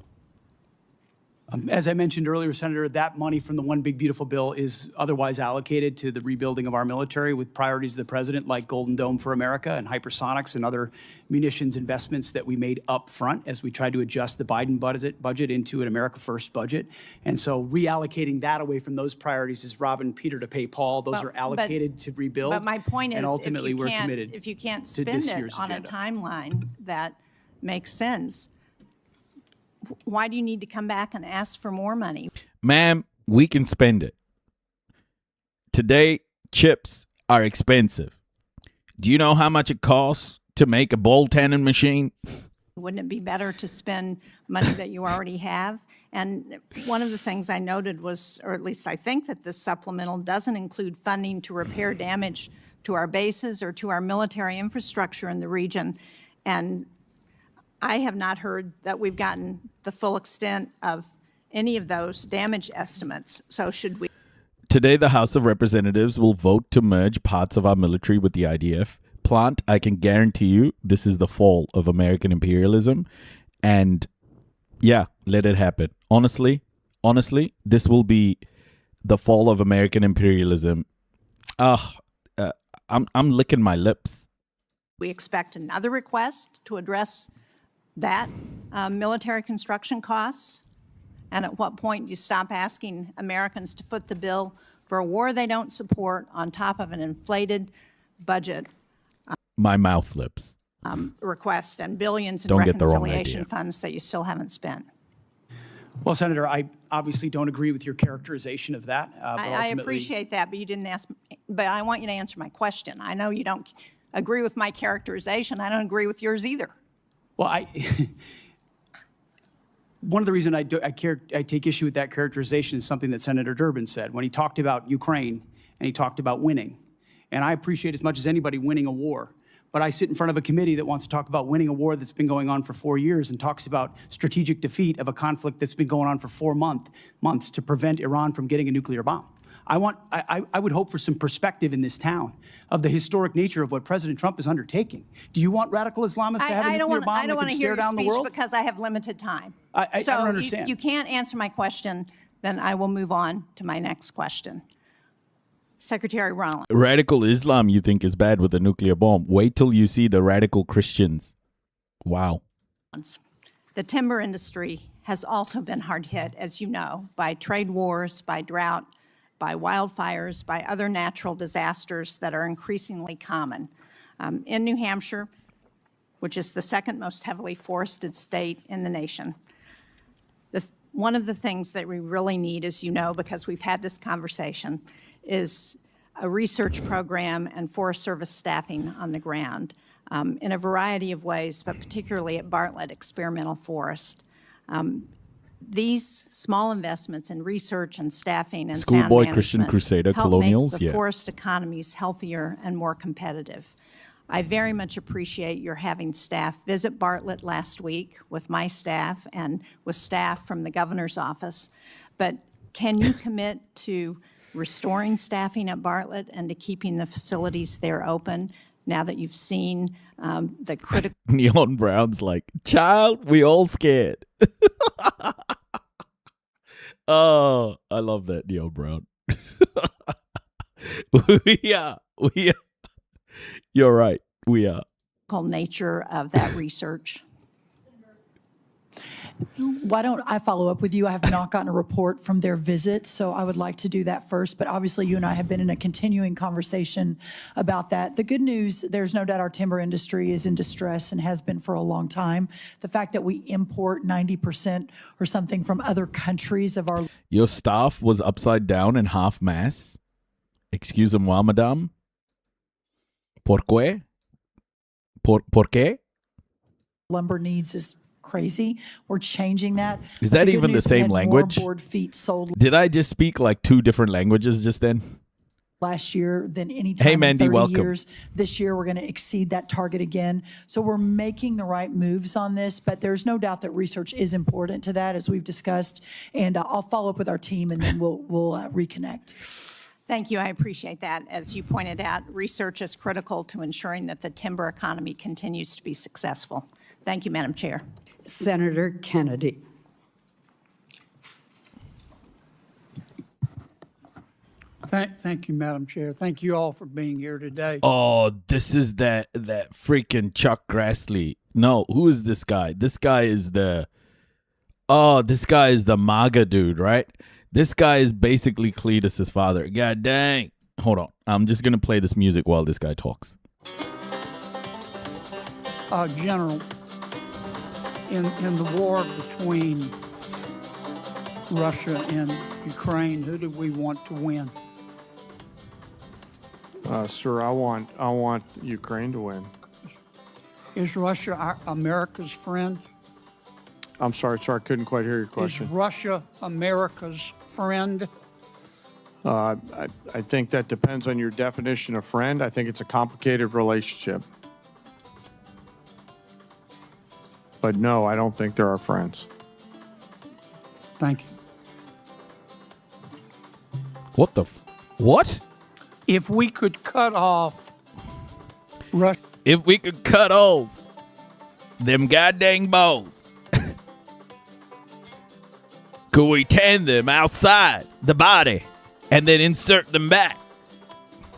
As I mentioned earlier, Senator, that money from the One Big Beautiful Bill is otherwise allocated to the rebuilding of our military with priorities of the president like Golden Dome for America and hypersonics and other munitions investments that we made up front as we tried to adjust the Biden budget into an America First budget. And so reallocating that away from those priorities is robbing Peter to pay Paul. Those are allocated to rebuild. But my point is, and ultimately we're committed if you can't to spend this it year's on agenda. a timeline that makes sense, why do you need to come back and ask for more money? Ma'am, we can spend it. Today, chips are expensive. Do you know how much it costs to make a ball tanning machine? Wouldn't it be better to spend money that you already have? And one of the things I noted was, or at least I think that this supplemental doesn't include funding to repair damage to our bases or to our military infrastructure in the region. And I have not heard that we've gotten the full extent of any of those damage estimates. So should we? Today, the House of Representatives will vote to merge parts of our military with the IDF. Plant, I can guarantee you this is the fall of American imperialism. And yeah, let it happen. Honestly, this will be the fall of American imperialism. I'm licking my lips. We expect another request to address that military construction costs? And at what point do you stop asking Americans to foot the bill for a war they don't support on top of an inflated budget My mouth lips. request and billions in Don't get the wrong reconciliation idea. funds that you still haven't spent? Well, Senator, I obviously don't agree with your characterization of that. But I ultimately, appreciate that, but you didn't ask, but I want you to answer my question. I know you don't agree with my characterization. I don't agree with yours either. Well, one of the reasons I take issue with that characterization is something that Senator Durbin said when he talked about Ukraine and he talked about winning. And I appreciate as much as anybody winning a war. But I sit in front of a committee that wants to talk about winning a war that's been going on for 4 years and talks about strategic defeat of a conflict that's been going on for 4 months to prevent Iran from getting a nuclear bomb. I would hope for some perspective in this town of the historic nature of what President Trump is undertaking. Do you want radical Islamists to have a nuclear bomb I don't that want can to hear stare your down the speech world? because I have limited time. I don't understand. If you can't answer my question, then I will move on to my next question. Secretary Rollins. Radical Islam you think is bad with a nuclear bomb. Wait till you see the radical Christians. Wow. The timber industry has also been hard hit, as you know, by trade wars, by drought, by wildfires, by other natural disasters that are increasingly common. In New Hampshire, which is the second most heavily forested state in the nation, one of the things that we really need, as you know, because we've had this conversation, is a research program and Forest Service staffing on the ground in a variety of ways, but particularly at Bartlett Experimental Forest. These small investments in research and staffing and sound Schoolboy management Christian Crusader help Colonials, make the yeah. forest economies healthier and more competitive. I very much appreciate your having staff visit Bartlett last week with my staff and with staff from the governor's office. But can you commit to restoring staffing at Bartlett and to keeping the facilities there open now that you've seen the critical... Neon Brown's like, child, we all scared. Oh, I love that, Neon Brown. we are. You're right. We are. nature of that research. Why don't I follow up with you? I have not gotten a report from their visit, so I would like to do that first. But obviously, you and I have been in a continuing conversation about that. The good news, there's no doubt our timber industry is in distress and has been for a long time. The fact that we import 90% or something from other countries of our... Your staff was upside down and half mass. Excusez-moi, madame. ¿Por qué? ¿Por qué? Lumber needs is crazy. We're changing that. Is that even the same language? More board feet sold Did I just speak like two different languages just then? last year than any time Mandy, in 30 welcome. years. This year, we're going to exceed that target again. So we're making the right moves on this, but there's no doubt that research is important to that, as we've discussed. And I'll follow up with our team, and then we'll reconnect. Thank you. I appreciate that. As you pointed out, research is critical to ensuring that the timber economy continues to be successful. Thank you, Madam Chair. Senator Kennedy. Thank you, Madam Chair. Thank you all for being here today. Oh, this is that freaking Chuck Grassley. No, who is this guy? This guy is the MAGA dude, right? This guy is basically Cletus's father. God dang. Hold on. I'm just going to play this music while this guy talks. General, in the war between Russia and Ukraine, who do we want to win? Sir, I want Ukraine to win. Is Russia America's friend? I'm sorry, sir, I couldn't quite hear your question. Is Russia America's friend? I think that depends on your definition of friend. I think it's a complicated relationship. But no, I don't think they're our friends. Thank you. What the what? If we could cut off Russia. If we could cut off them goddamn balls, could we tan them outside the body and then insert them back?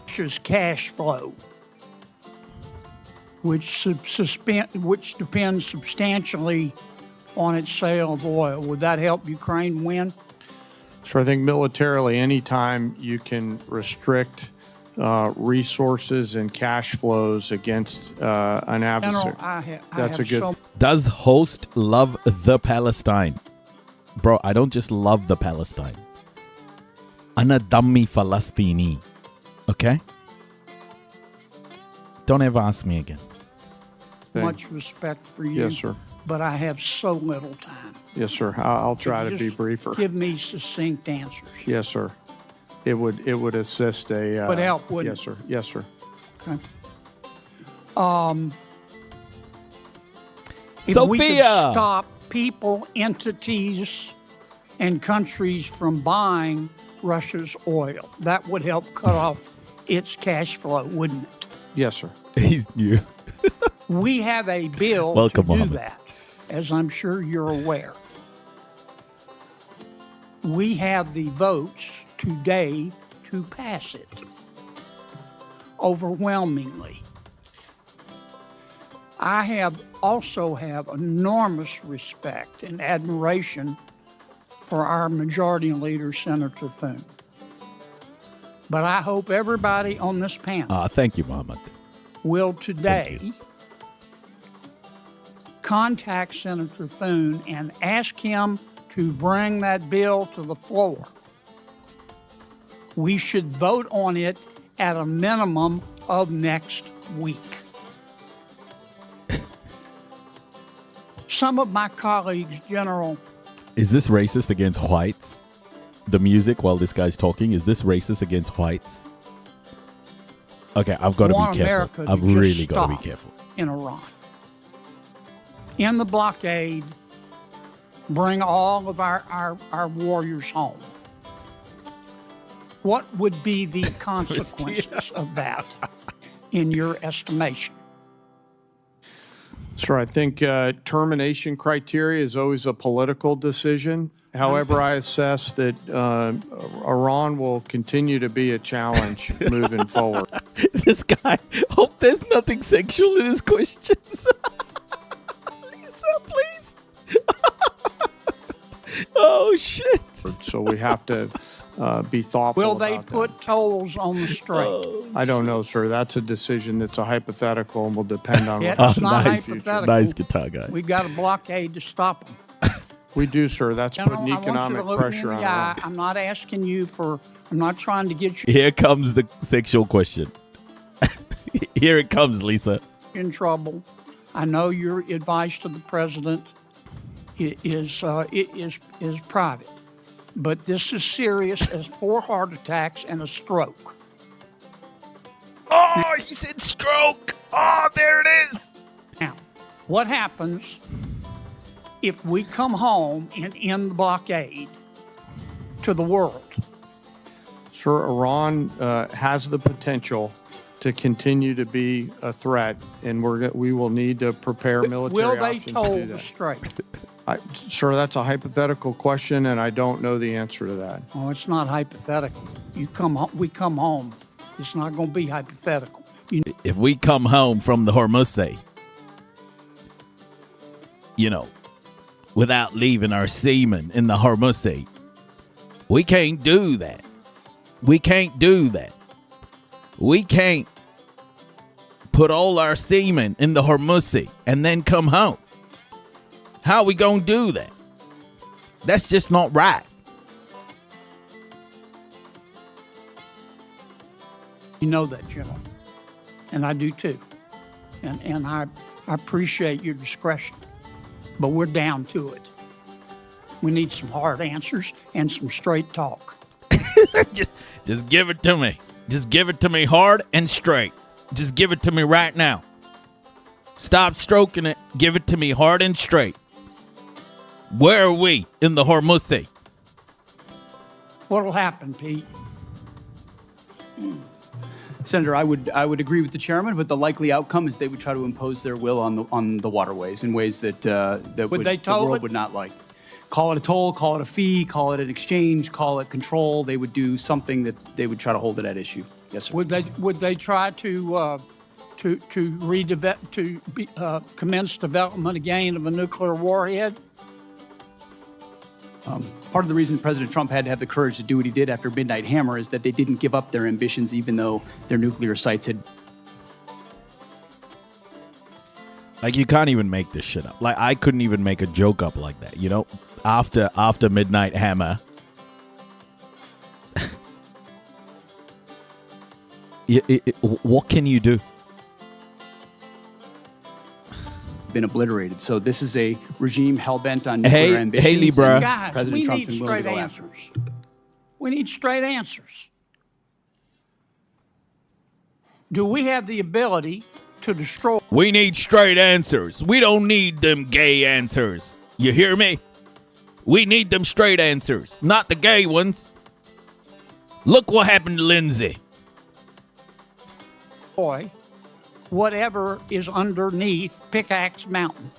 Russia's cash flow, which depends substantially on its sale of oil. Would that help Ukraine win? So I think militarily, anytime you can restrict resources and cash flows against an adversary, that's a good. Does host love the Palestine? Bro, I don't just love the Palestine. Ana dammi Falastini. Okay? Don't ever ask me again. Much respect for you. Yes, sir. But I have so little time. Yes, sir. I'll try to be Just briefer. Give me succinct answers. Yes, sir. It would assist a. Would help, wouldn't yes, sir. Yes, sir. Okay. If we could Sophia! stop people, entities, and countries from buying Russia's oil, that would help cut off its cash flow, wouldn't it? Yes, sir. He's new. We have a bill Welcome, to do Mohammed. that, as I'm sure you're aware. We have the votes today to pass it overwhelmingly. I also have enormous respect and admiration for our majority leader, Senator Thune. But I hope everybody on this panel thank you, Mohammed. will today contact Senator Thune and ask him to bring that bill to the floor. We should vote on it at a minimum of next week. Some of my colleagues, General... Is this racist against whites? The music while this guy's talking, is this racist against whites? Okay, I've got to be careful. I've really got to be careful. In Iran. In the blockade, bring all of our warriors home. What would be the consequences of that, in your estimation? Sir, I think termination criteria is always a political decision. However, I assess that Iran will continue to be a challenge moving forward. This guy, hope there's nothing sexual in his questions. Lisa, please. Oh, shit. So we have to be thoughtful. Will they put tolls on the strait? I don't know, sir. That's a decision that's a hypothetical and will depend on what It's not nice. hypothetical. Nice guitar guy. We've got a blockade to stop them. We do, sir. That's putting economic pressure on Iran. I'm not asking you for, I'm not trying to get you Here comes the sexual question. Here it comes, Lisa. in trouble. I know your advice to the president is private, but this is serious as 4 heart attacks and a stroke. Oh, he said stroke. Oh, there it is. Now, what happens if we come home and end the blockade to the world? Sir, Iran has the potential to continue to be a threat, and we will need to prepare military Will they options toll to do the that. strait? Sir, that's a hypothetical question, and I don't know the answer to that. Oh, it's not hypothetical. We come home. It's not going to be hypothetical. If we come home from the Hormuz, without leaving our seamen in the Hormuz, we can't do that. We can't do that. We can't put all our seamen in the Hormuz and then come home. How are we going to do that? That's just not right. You know that, General. And I do too. And I appreciate your discretion. But we're down to it. We need some hard answers and some straight talk. Just give it to me. Just give it to me hard and straight. Just give it to me right now. Stop stroking it. Give it to me hard and straight. Where are we in the Hormuz? What'll happen, Pete? Senator, I would agree with the chairman, but the likely outcome is they would try to impose their will on the waterways in ways that the world would not like. Call it a toll, call it a fee, call it an exchange, call it control. They would do something that they would try to hold it at issue. Yes, sir. Would they try to commence development again of a nuclear warhead? Part of the reason President Trump had to have the courage to do what he did after Midnight Hammer is that they didn't give up their ambitions, even though their nuclear sites had. Like, you can't even make this shit up. Like, I couldn't even make a joke up like that, After Midnight Hammer. What can you do? Been obliterated. So this is a regime hell-bent on nuclear ambitions. Hey, Libra. Guys, President Trump's been willing to go after. We need straight answers. Do we have the ability to destroy? We need straight answers. We don't need them gay answers. You hear me? We need them straight answers, not the gay ones. Look what happened to Lindsay. Boy, whatever is underneath Pickaxe Mountain.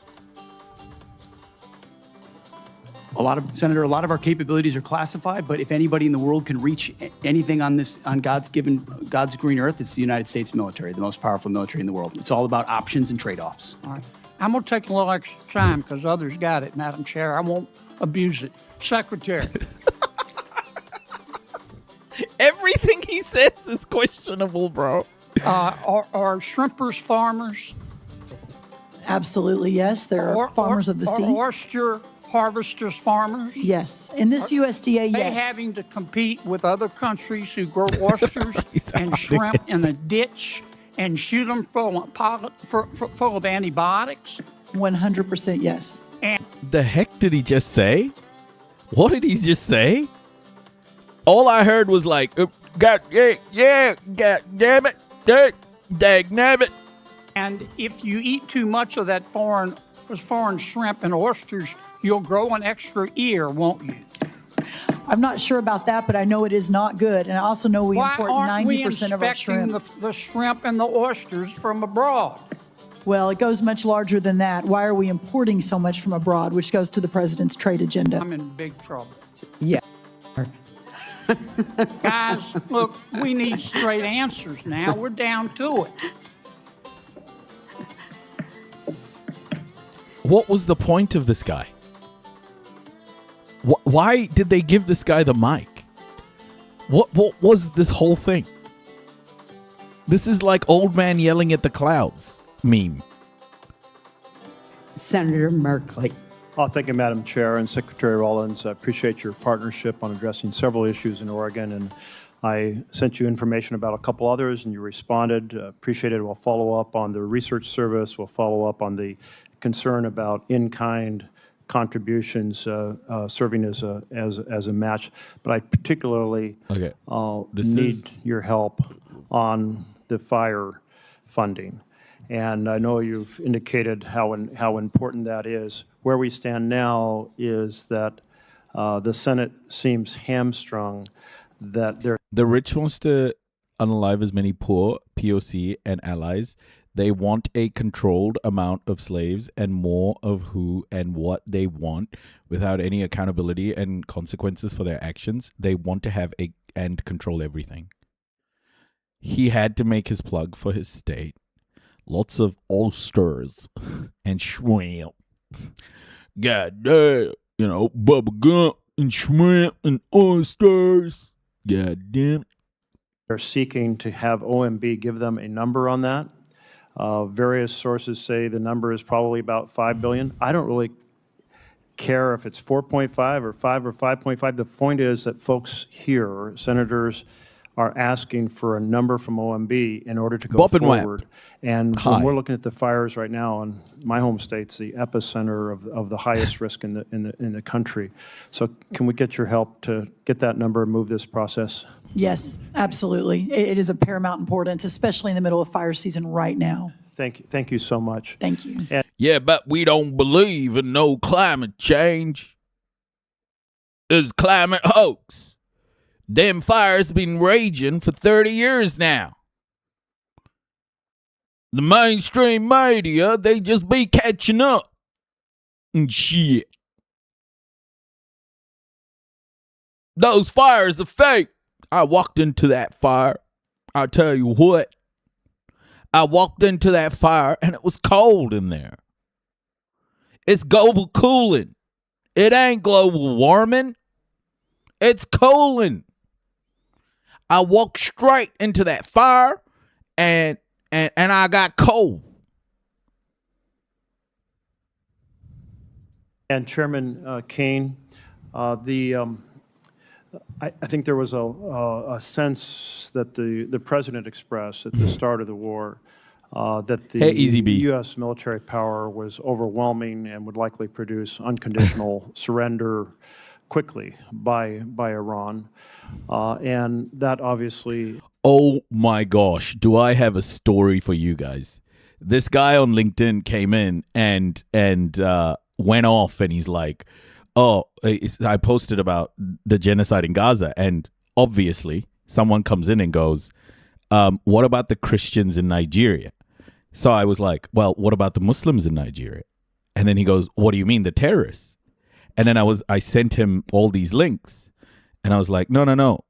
Senator, a lot of our capabilities are classified, but if anybody in the world can reach anything on God's green earth, it's the United States military, the most powerful military in the world. It's all about options and trade-offs. All right. I'm going to take a little extra time because others got it, Madam Chair. I won't abuse it. Secretary. Everything he says is questionable, bro. Are shrimpers farmers? Absolutely, yes. There are farmers of the sea. Are oyster harvesters farmers? Yes. In this USDA, Are they yes. having to compete with other countries who grow oysters and shrimp in a ditch and shoot them full of antibiotics? 100% yes. And The heck did he just say? What did he just say? All I heard was like, God damn it, dag nabbit. And if you eat too much of that foreign shrimp and oysters, you'll grow an extra ear, won't you? I'm not sure about that, but I know it is not good. And I also know we Why import aren't 90% of our shrimp. the shrimp and the oysters from abroad? Well, it goes much larger than that. Why are we importing so much from abroad, which goes to the president's trade agenda? I'm in big trouble. Yeah. Guys, look, we need straight answers now. We're down to it. What was the point of this guy? Why did they give this guy the mic? What was this whole thing? This is like old man yelling at the clouds meme. Senator Merkley. Thank you, Madam Chair and Secretary Rollins. I appreciate your partnership on addressing several issues in Oregon, and I sent you information about a couple others, and you responded. Appreciate it. We'll follow up on the research service. We'll follow up on the concern about in-kind contributions serving as a match. But I particularly need your help on the fire funding. And I know you've indicated how important that is. Where we stand now is that the Senate seems hamstrung that the rich wants to unalive as many poor, POC, and allies. They want a controlled amount of slaves and more of who and what they want without any accountability and consequences for their actions. They want to have and control everything. He had to make his plug for his state. Lots of oysters and shrimp. God damn, bubble gum and shrimp and oysters. God damn it. They're seeking to have OMB give them a number on that. Various sources say the number is probably about $5 billion. I don't really care if it's 4.5 or 5 or 5.5. The point is that folks here, senators, are asking for a number from OMB in order to go forward. And when we're looking at the fires right now in my home state's the epicenter of the highest risk in the country. So can we get your help to get that number and move this process? Yes, absolutely. It is of paramount importance, especially in the middle of fire season right now. Thank you so much. Thank you. Yeah, but we don't believe in no climate change. It's climate hoax. Them fires been raging for 30 years now. The mainstream media, they just be catching up and shit. Those fires are fake. I walked into that fire. I'll tell you what. I walked into that fire and it was cold in there. It's global cooling. It ain't global warming. It's cooling. I walked straight into that fire and I got cold. And Chairman Kane, I think there was a sense that the President expressed at the start of the war that the U.S. military power was overwhelming and would likely produce unconditional surrender quickly by Iran. And that obviously... Oh my gosh, do I have a story for you guys. This guy on LinkedIn came in and went off and he's like, I posted about the genocide in Gaza, and obviously someone comes in and goes, what about the Christians in Nigeria? So I was like, well, what about the Muslims in Nigeria? And then he goes, what do you mean, the terrorists? And then I sent him all these links, and I was like, no.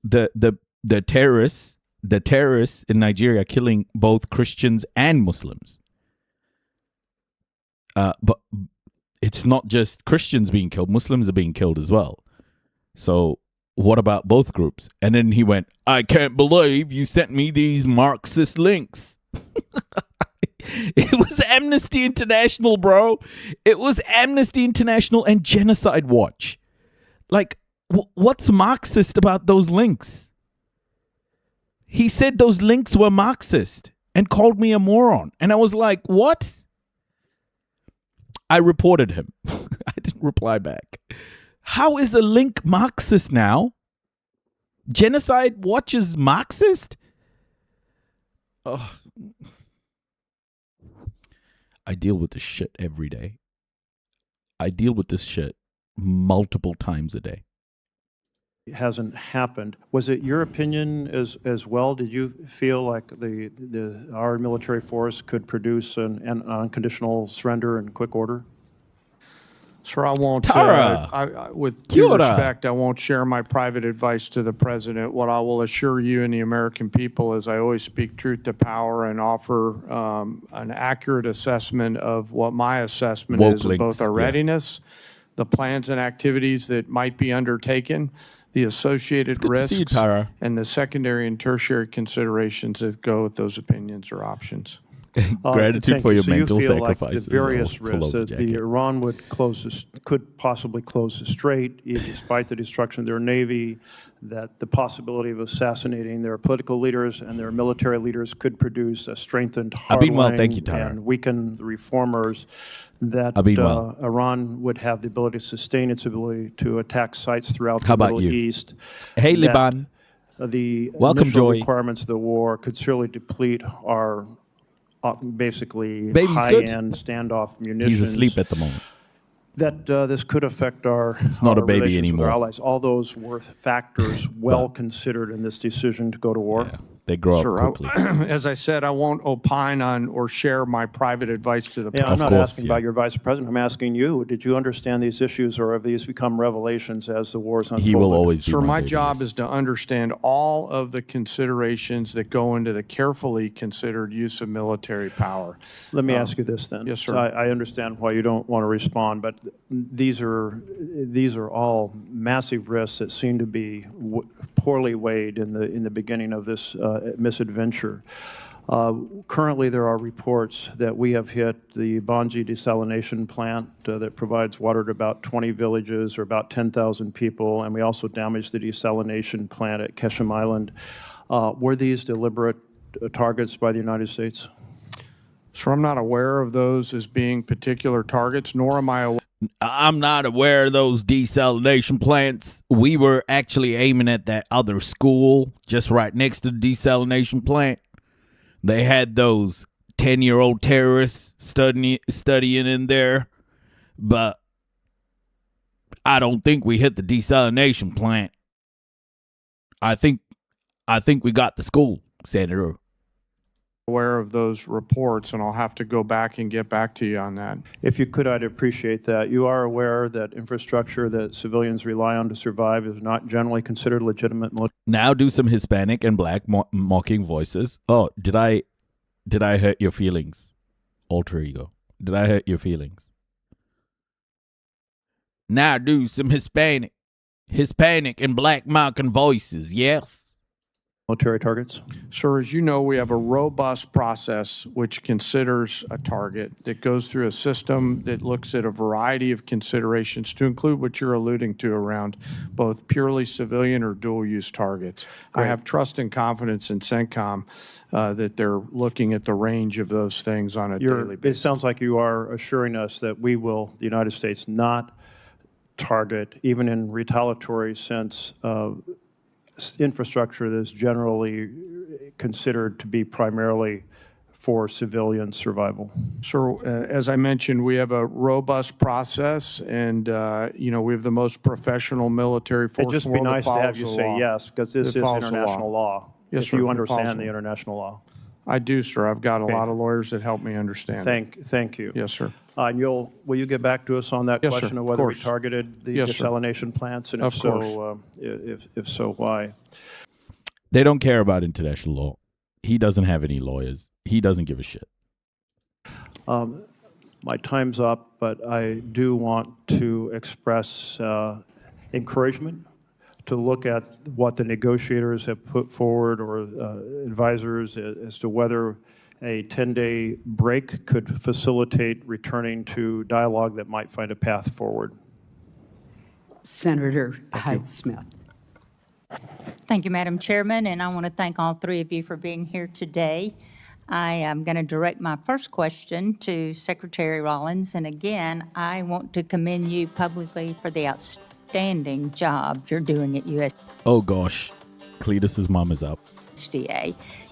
The terrorists in Nigeria are killing both Christians and Muslims. But it's not just Christians being killed, Muslims are being killed as well. So what about both groups? And then he went, I can't believe you sent me these Marxist links. It was Amnesty International, bro. It was Amnesty International and Genocide Watch. Like, what's Marxist about those links? He said those links were Marxist and called me a moron. And I was like, what? I reported him. I didn't reply back. How is a link Marxist now? Genocide Watch is Marxist? Oh. I deal with this shit every day. I deal with this shit multiple times a day. It hasn't happened. Was it your opinion as well? Did you feel like our military force could produce an unconditional surrender in quick order? Sir, I won't, Tara. with due respect, I won't share my private advice to the president. What I will assure you and the American people is I always speak truth to power and offer an accurate assessment of what my assessment is of both our readiness, the plans and activities that might be undertaken, the associated risks, and the secondary and tertiary considerations that go with those opinions or options. Gratitude for your mental sacrifices. Like the various risks that Iran could possibly close the strait, despite the destruction of their navy, that the possibility of assassinating their political leaders and their military leaders could produce a strengthened hardline and weaken the reformers, that Iran would have the ability to sustain its ability to attack sites throughout the Middle East. Hey, Liban. The Welcome, initial Joy. requirements of the war could surely deplete our basically high-end standoff munitions. He's asleep at the moment. That this could affect our, it's not a baby relations anymore. with our allies. All those were factors well considered in this decision to go to war. Yeah, they grow up quickly. As I said, I won't opine on or share my private advice to the Yeah, president. I'm not asking about your vice president. I'm asking you, did you understand these issues, or have these become revelations as the wars unfolded? He will always be Sir, my job is to understand all of the considerations that go into the carefully considered use of military power. Let me ask you this then. Yes, sir. I understand why you don't want to respond, but these are all massive risks that seem to be poorly weighed in the beginning of this misadventure. Currently, there are reports that we have hit the Banji desalination plant that provides water to about 20 villages or about 10,000 people, and we also damaged the desalination plant at Keshem Island. Were these deliberate targets by the United States? Sir, I'm not aware of those as being particular targets, nor am I aware. I'm not aware of those desalination plants. We were actually aiming at that other school just right next to the desalination plant. They had those 10-year-old terrorists studying in there, but I don't think we hit the desalination plant. I think we got the school, Senator. Aware of those reports, and I'll have to go back and get back to you on that. If you could, I'd appreciate that. You are aware that infrastructure that civilians rely on to survive is not generally considered legitimate military. Now do some Hispanic and black mocking voices. Oh, did I hurt your feelings? Alter ego. Did I hurt your feelings? Now do some Hispanic and black mocking voices. Yes. Military targets? Sir, as you know, we have a robust process which considers a target that goes through a system that looks at a variety of considerations to include what you're alluding to around both purely civilian or dual-use targets. Great. I have trust and confidence in CENTCOM that they're looking at the range of those things on a daily basis. It sounds like you are assuring us that we will, the United States, not target, even in retaliatory sense, infrastructure that is generally considered to be primarily for civilian survival. So, as I mentioned, we have a robust process, and we have the most professional military force. It'd just be nice to have you say yes, because this is international law. Yes, if sir, you understand the international law. I do, sir. I've got a lot of lawyers that help me understand. Thank you. Yes, sir. And will you get back to us on that Yes, sir, question of of whether we course. targeted the Yes, sir. desalination plants? And Of if so, if so, why? They don't care about international law. He doesn't have any lawyers. He doesn't give a shit. My time's up, but I do want to express encouragement to look at what the negotiators have put forward, or advisors, as to whether a 10-day break could facilitate returning to dialogue that might find a path forward. Senator Hegseth. Thank you, Madam Chairman, and I want to thank all three of you for being here today. I am going to direct my first question to Secretary Rollins, and again, I want to commend you publicly for the outstanding job you're doing at USDA. Oh gosh, Cletus's mom is up.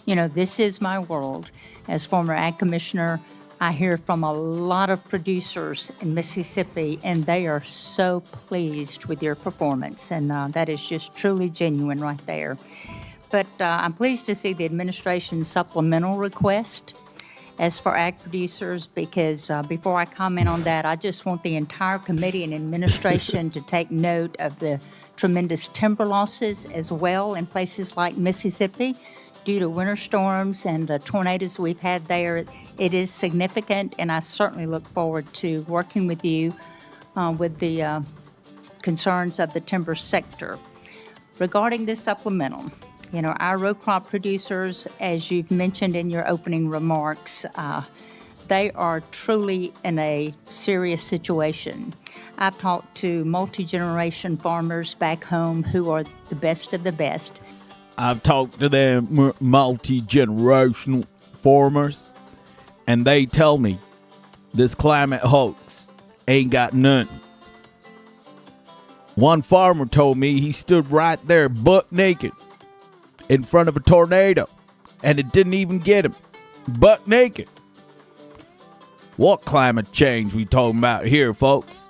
You know, this is my world. As former Ag Commissioner, I hear from a lot of producers in Mississippi, and they are so pleased with your performance, and that is just truly genuine right there. But I'm pleased to see the administration's supplemental request as for ag producers, because before I comment on that, I just want the entire committee and administration to take note of the tremendous timber losses as well in places like Mississippi due to winter storms and the tornadoes we've had there. It is significant, and I certainly look forward to working with you with the concerns of the timber sector. Regarding this supplemental, you know, our row crop producers, as you've mentioned in your opening remarks, they are truly in a serious situation. I've talked to multi-generation farmers back home who are the best of the best. I've talked to them multi-generational farmers, and they tell me this climate hoax ain't got nothing. One farmer told me he stood right there butt naked in front of a tornado, and it didn't even get him. Butt naked. What climate change we talking about here, folks?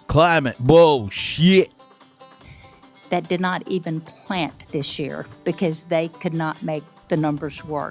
Climate bullshit. That did not even plant this year because they could not make the numbers work.